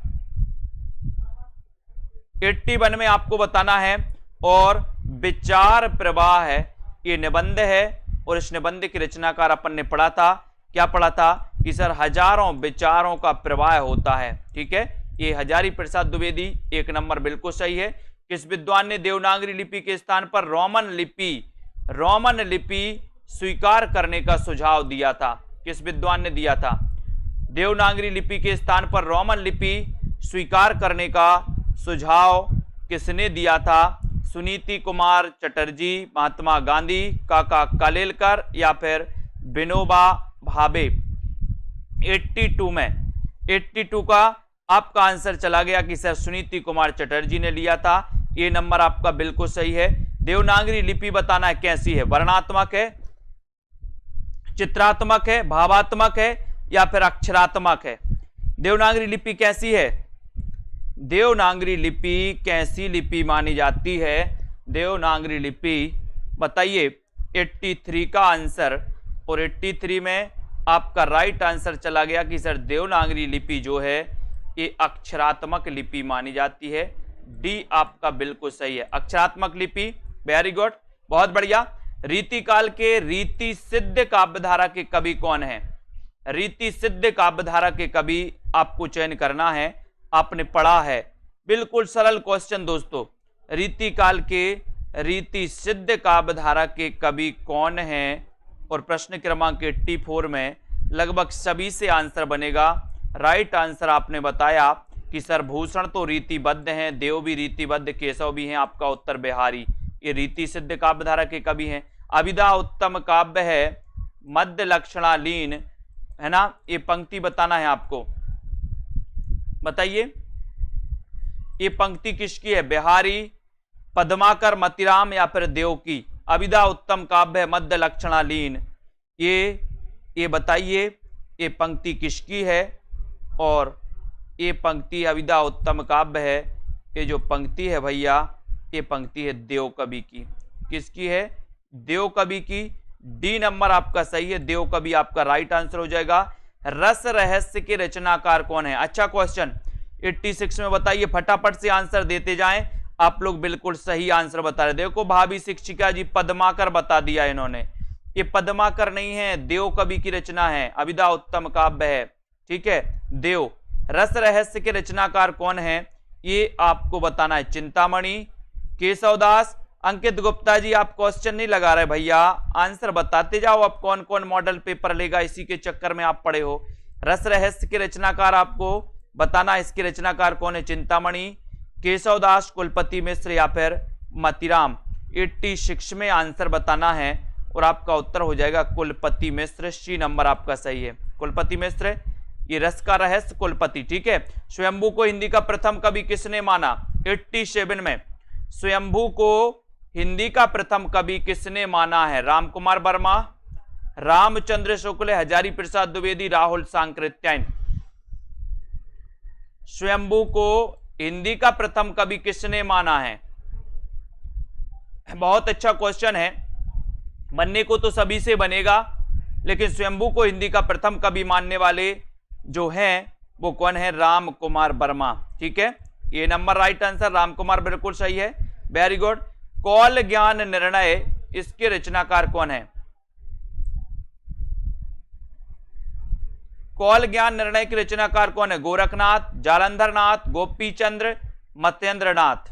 A: 81 में आपको बताना है। और विचार प्रवाह है ये निबंध है, और इस निबंध की रचनाकार अपन ने पढ़ा था, क्या पढ़ा था कि सर हजारों विचारों का प्रवाह होता है। ठीक है, ये हजारी प्रसाद द्विवेदी, 1 नंबर बिल्कुल सही है। किस विद्वान ने देवनागरी लिपि के स्थान पर रोमन लिपि स्वीकार करने का सुझाव दिया था? किस विद्वान ने दिया था? देवनागरी लिपि के स्थान पर रोमन लिपि स्वीकार करने का सुझाव किसने दिया था? सुनीति कुमार चटर्जी, महात्मा गांधी, काका कालेलकर या फिर विनोबा भावे? 82 का आपका आंसर चला गया कि सर सुनीति कुमार चटर्जी ने लिया था। ये नंबर आपका बिल्कुल सही है। देवनागरी लिपि बताना है कैसी है, वर्णात्मक है, चित्रात्मक है, भावात्मक है या फिर अक्षरात्मक है? देवनागरी लिपि कैसी है? देवनागरी लिपि कैसी लिपि मानी जाती है? देवनागरी लिपि बताइए। 83 का आंसर, और 83 में आपका राइट आंसर चला गया कि सर देवनागरी लिपि जो है ये अक्षरात्मक लिपि मानी जाती है। डी आपका बिल्कुल सही है, अक्षरात्मक लिपि, वेरी गुड, बहुत बढ़िया। रीतिकाल के रीति सिद्ध काव्यधारा के कवि कौन है? रीति सिद्ध काव्यधारा के कवि आपको चयन करना है, आपने पढ़ा है, बिल्कुल सरल क्वेश्चन दोस्तों। रीतिकाल के रीति सिद्ध काव्यधारा के कवि कौन हैं? और प्रश्न क्रमांक 84 में लगभग सभी से आंसर बनेगा। राइट आंसर आपने बताया कि सर भूषण तो रीतिबद्ध हैं, देव भी रीतिबद्ध, केशव भी हैं, आपका उत्तर बिहारी, ये रीति सिद्ध काव्यधारा के कवि हैं। अभिधा उत्तम काव्य है, मध्य लक्षणालीन है ना, ये पंक्ति बताना है आपको, बताइए ये पंक्ति किसकी है? बिहारी, पद्माकर, मतिराम या फिर देव की? अभिधा उत्तम काव्य है, मध्य लक्षणालीन, ये बताइए ये पंक्ति किसकी है? और ये पंक्ति अभिधा उत्तम काव्य है, ये जो पंक्ति है भैया ये पंक्ति है देव कवि की। किसकी है? देव कवि की। डी नंबर आपका सही है, देव कवि आपका राइट आंसर हो जाएगा। रस रहस्य के रचनाकार कौन है? अच्छा क्वेश्चन, 86 में बताइए, फटाफट से आंसर देते जाएं। आप लोग बिल्कुल सही आंसर बता रहे। देखो भाभी शिक्षिका जी, पद्माकर बता दिया इन्होंने, ये पद्माकर नहीं है, देव कवि की रचना है, अभिधा उत्तम काव्य है। ठीक है, देव। रस रहस्य के रचनाकार कौन है ये आपको बताना है। चिंतामणि, केशवदास, अंकित गुप्ता जी आप क्वेश्चन नहीं लगा रहे भैया, आंसर बताते जाओ। अब कौन कौन मॉडल पेपर लेगा, इसी के चक्कर में आप पड़े हो। रस रहस्य के रचनाकार आपको बताना, इसके रचनाकार कौन है? चिंतामणि, केशवदास, कुलपति मिश्र या फिर मतिराम? 86 में आंसर बताना है और आपका उत्तर हो जाएगा कुलपति मिश्र। सी नंबर आपका सही है, कुलपति मिश्र, ये रस का रहस्य कुलपति। ठीक है। स्वयंभू को हिंदी का प्रथम कवि किसने माना? 87 में स्वयंभू को हिंदी का प्रथम कवि किसने माना है? राम कुमार वर्मा, रामचंद्र शुक्ल, हजारी प्रसाद द्विवेदी, राहुल सांकृत्यायन? स्वयंभू को हिंदी का प्रथम कवि किसने माना है? बहुत अच्छा क्वेश्चन है, बनने को तो सभी से बनेगा, लेकिन स्वयंभू को हिंदी का प्रथम कवि मानने वाले जो हैं वो कौन है? राम कुमार वर्मा। ठीक है, ये number right answer, Ram Kumar बिल्कुल सही है, वेरी गुड। कौल ज्ञान निर्णय, इसके रचनाकार कौन है? कौल ज्ञान निर्णय के रचनाकार कौन है? गोरखनाथ, जालंधर नाथ, गोपीचंद्र, मत्येंद्र नाथ?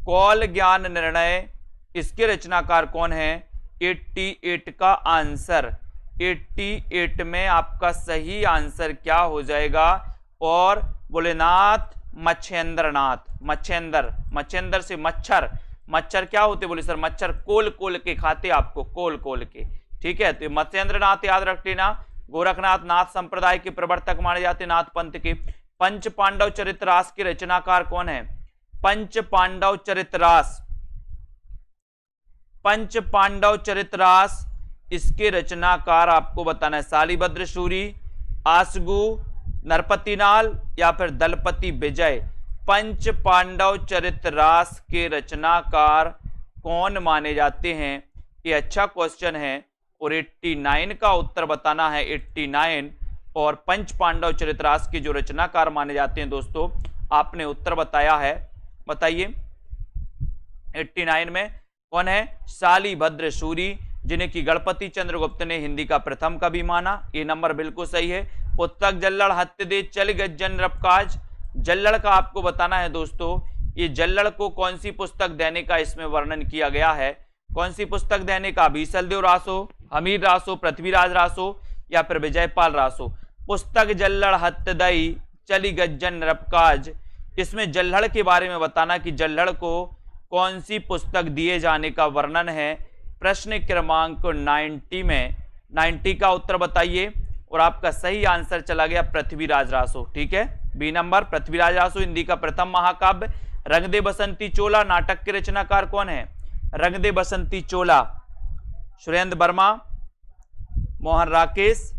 A: कौल ज्ञान निर्णय, इसके रचनाकार कौन है? 88 का आंसर, 88 में आपका सही आंसर क्या हो जाएगा? और बोले नाथ, मच्छेंद्र नाथ। मच्छेंद्र से मच्छर, मच्छर क्या होते? बोले सर मच्छर कोल कोल के खाते, आपको कोल कोल के। ठीक है, तो मच्छेंद्र नाथ याद रख लेना। गोरखनाथ नाथ संप्रदाय के प्रवर्तक माने जाते, नाथ पंथ के। पंच पांडव चरितरास के रचनाकार कौन है? पंच पांडव चरितरास, पंच पांडव चरितरास, इसके रचनाकार आपको बताना है। शालिभद्र सूरी, आसगु, नरपतिनाल या फिर दलपति विजय। पंच पांडव चरित रास के रचनाकार कौन माने जाते हैं? ये अच्छा क्वेश्चन है और 89 का उत्तर बताना है। 89 और पंच पांडव चरितरास के जो रचनाकार माने जाते हैं दोस्तों, आपने उत्तर बताया है। बताइए 89 में कौन है? शालिभद्र सूरी, जिन्हें कि गणपति चंद्रगुप्त ने हिंदी का प्रथम कवि माना। ये नंबर बिल्कुल सही है। पुस्तक जल्लड़ हत्य दे चल गज्जन रबकाज। जल्लड़ का आपको बताना है दोस्तों, ये जल्लड़ को कौन सी पुस्तक देने का इसमें वर्णन किया गया है? कौन सी पुस्तक देने का? बीसलदेव रासो, हमीर रासो, पृथ्वीराज रासो या फिर विजयपाल रासो। पुस्तक जल्लड़ हत्य दई चली गज्जन रबकाज। इसमें जल्लड़ के बारे में बताना कि जल्लड़ को कौन सी पुस्तक दिए जाने का वर्णन है। प्रश्न क्रमांक 90 में 90 का उत्तर बताइए और आपका सही आंसर चला गया पृथ्वीराज रासो। ठीक है, बी नंबर पृथ्वीराज रासो हिंदी का प्रथम महाकाव्य। रंग दे बसंती चोला नाटक के रचनाकार कौन है? रंग दे बसंती चोला सुरेंद्र वर्मा, मोहन राकेश,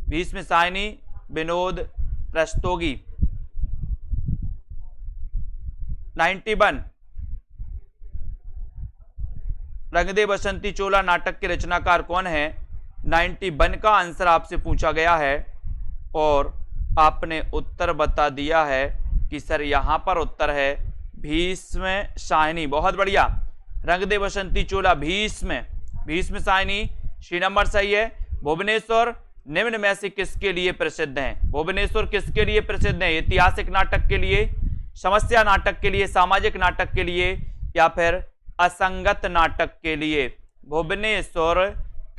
A: भीष्म सायनी, विनोद रस्तोगी। 91 रंग दे बसंती चोला नाटक के रचनाकार कौन है? 91 का आंसर आपसे पूछा गया है और आपने उत्तर बता दिया है कि सर यहां पर उत्तर है भीष्म सायनी। बहुत बढ़िया। रंग दे बसंती चोला भीष्म सायनी सी नंबर सही है। भुवनेश्वर निम्न में से किसके लिए प्रसिद्ध है? भुवनेश्वर किसके लिए प्रसिद्ध है? ऐतिहासिक नाटक के लिए, समस्या नाटक के लिए, सामाजिक नाटक के लिए या फिर असंगत नाटक के लिए? भुवनेश्वर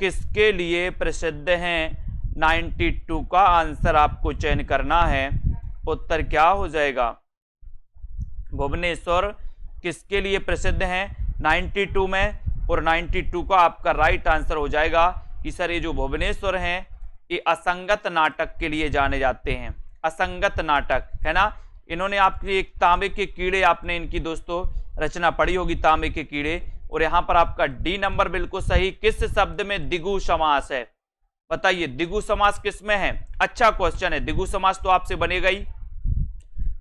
A: किसके लिए प्रसिद्ध हैं? 92 का आंसर आपको चयन करना है। उत्तर क्या हो जाएगा? भुवनेश्वर किसके लिए प्रसिद्ध हैं 92 में? और 92 का आपका राइट आंसर हो जाएगा कि सर ये जो भुवनेश्वर हैं ये असंगत नाटक के लिए जाने जाते हैं। असंगत नाटक है ना। इन्होंने आपकी एक तांबे के कीड़े, आपने इनकी दोस्तों रचना पढ़ी होगी तांबे के कीड़े। और यहां पर आपका डी नंबर बिल्कुल सही। किस शब्द में द्विगु समास है? बताइए द्विगु समास किस में है? अच्छा क्वेश्चन है। द्विगु समास तो आपसे बनेगा ही।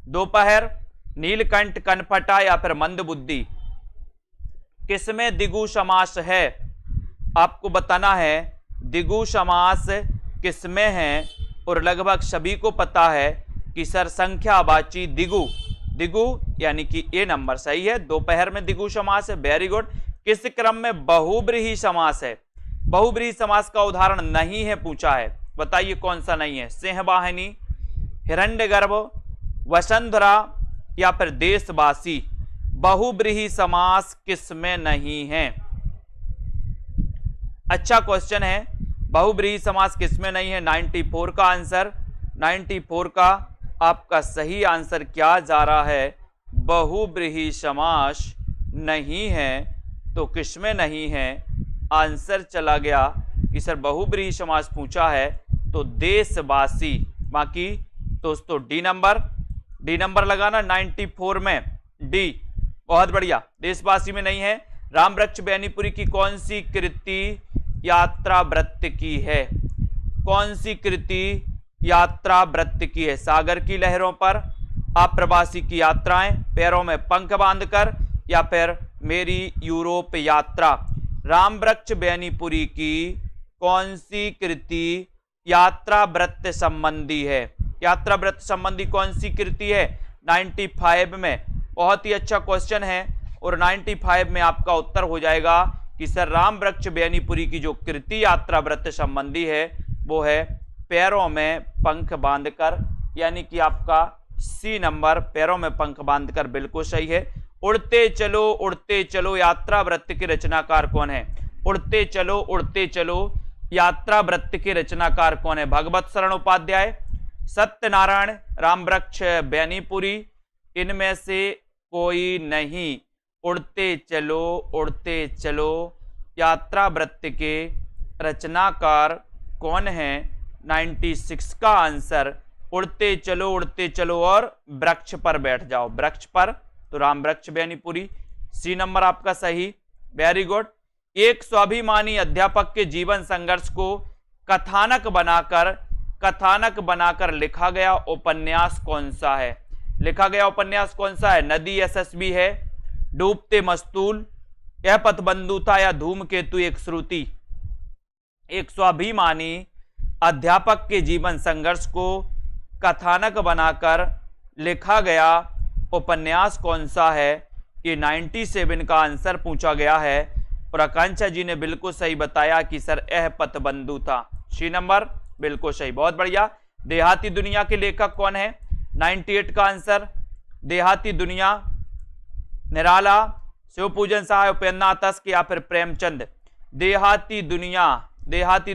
A: दोपहर, नीलकंठ, कनफटा या फिर मंदबुद्धि, किसमें द्विगु समास है? आपको बताना है द्विगु समास किसमें है। और लगभग सभी को पता है कि सर संख्यावाची द्विगु यानी कि ए नंबर सही है। दोपहर में द्विगु समास है। Very good. किस क्रम में बहुब्रीहि समास है? बहुब्रीहि समास का उदाहरण नहीं है पूछा है। बताइए कौन सा नहीं है? सिंहवाहिनी, हिरण्यगर्भ, वसुंधरा या फिर देशवासी। बहुब्रीहि समास किसमें नहीं है? अच्छा क्वेश्चन है। बहुब्रीहि समास किसमें नहीं है? 94 का आंसर। 94 का आपका सही आंसर क्या जा रहा है? बहुब्रीहि समास नहीं है। तो किसमें नहीं है? आंसर चला गया कि सर बहुब्रीहि समास पूछा है तो देशवासी। बाकी दोस्तों डी नंबर लगाना 94 में डी। बहुत बढ़िया। देशवासी में नहीं है। रामवृक्ष बेनीपुरी की कौन सी कृति यात्रा वृत्त की है? कौन सी कृति यात्रा वृत्त की है? सागर की लहरों पर, अप्रवासी की यात्राएं, पैरों में पंख बांधकर या फिर मेरी यूरोप यात्रा। रामवृक्ष बेनीपुरी की कौन सी कृति यात्रा वृत्त संबंधी है? यात्रा वृत्त संबंधी कौन सी कृति है? 95 में। बहुत ही अच्छा क्वेश्चन है और 95 में आपका उत्तर हो जाएगा कि सर रामवृक्ष बेनीपुरी की जो कृति यात्रा वृत्त संबंधी है वो है पैरों में पंख बांधकर, यानी कि आपका सी नंबर पैरों में पंख बांधकर बिल्कुल सही है। उड़ते चलो यात्रा वृत्त के रचनाकार कौन है? उड़ते चलो यात्रा वृत्त के रचनाकार कौन है? भगवत शरण उपाध्याय, सत्यनारायण, रामवृक्ष बेनीपुरी, इनमें से कोई नहीं। उड़ते चलो यात्रा वृत्त के रचनाकार कौन है? 96 का आंसर उड़ते चलो और वृक्ष पर बैठ जाओ। वृक्ष पर तो रामवृक्ष बेनीपुरी सी नंबर आपका सही। Very good. एक स्वाभिमानी अध्यापक के जीवन संघर्ष को कथानक बनाकर लिखा गया उपन्यास कौन सा है? लिखा गया उपन्यास कौन सा है? नदी यशस्वी है, डूबते मस्तूल, यह पथबंधुता या धूमकेतु एक श्रुति। एक स्वाभिमानी अध्यापक के जीवन संघर्ष को कथानक बनाकर लिखा गया उपन्यास कौन सा है? ये 97 का आंसर पूछा गया है और आकांक्षा जी ने बिल्कुल सही बताया कि सर यह पथबंधु था। सी नंबर बिल्कुल सही, बहुत बढ़िया। देहाती दुनिया के लेखक कौन है? 98 का आंसर देहाती दुनिया, निराला, शिवपूजन सहाय, उपेंद्रनाथ तस्क या फिर प्रेमचंद। देहाती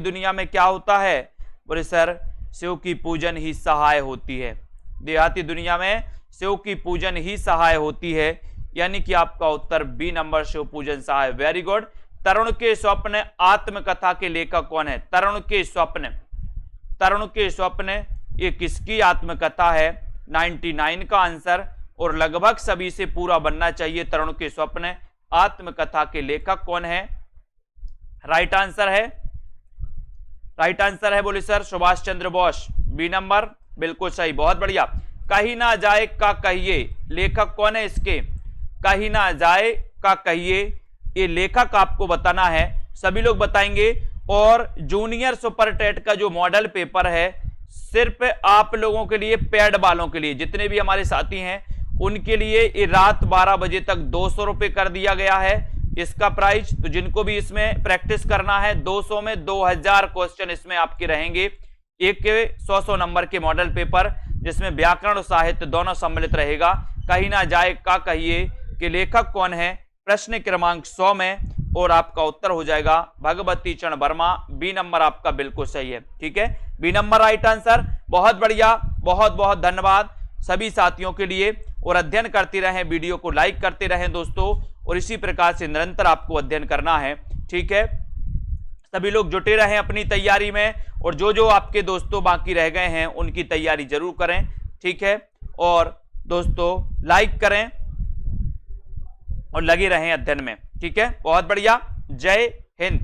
A: दुनिया में क्या होता है? बोले सर शिव की पूजन ही सहाय होती है। देहाती दुनिया में शिव की पूजन ही सहाय होती है, यानी कि आपका उत्तर बी नंबर शिव पूजन सहाय। Very good. तरुण के स्वप्न आत्मकथा के लेखक कौन है? तरुण के स्वप्न ये किसकी आत्मकथा है? 99 का आंसर, और लगभग सभी से पूरा बनना चाहिए। तरुण के स्वप्न आत्मकथा के लेखक कौन है? राइट आंसर है बोले sir Subhash Chandra Bose. B number बिल्कुल सही, बहुत बढ़िया। कहीं ना जाए का कहिए, लेखक कौन है इसके? कहीं ना जाए का कहिए, ये लेखक आपको बताना है, सभी लोग बताएंगे। और जूनियर सुपर टेट का जो मॉडल पेपर है सिर्फ आप लोगों के लिए, पेड वालों के लिए, जितने भी हमारे साथी हैं उनके लिए ये रात 12 बजे तक 200 रुपए कर दिया गया है इसका प्राइस। तो जिनको भी इसमें प्रैक्टिस करना है 200 में 2000 क्वेश्चन इसमें आपके रहेंगे। एक के 100 नंबर के मॉडल पेपर जिसमें व्याकरण और साहित्य दोनों सम्मिलित रहेगा। कहीं ना जाए का कहिए कि लेखक कौन है? प्रश्न क्रमांक 100 में, और आपका उत्तर हो जाएगा भगवती चरण वर्मा। बी नंबर आपका बिल्कुल सही है, ठीक है, बी नंबर राइट आंसर। बहुत बढ़िया, बहुत बहुत धन्यवाद सभी साथियों के लिए। और अध्ययन करते रहें, वीडियो को लाइक करते रहें दोस्तों, और इसी प्रकार से निरंतर आपको अध्ययन करना है, ठीक है। सभी लोग जुटे रहें अपनी तैयारी में, और जो जो आपके दोस्तों बाकी रह गए हैं उनकी तैयारी जरूर करें, ठीक है। और दोस्तों लाइक करें और लगे रहें अध्ययन में, ठीक है। बहुत बढ़िया, जय हिंद।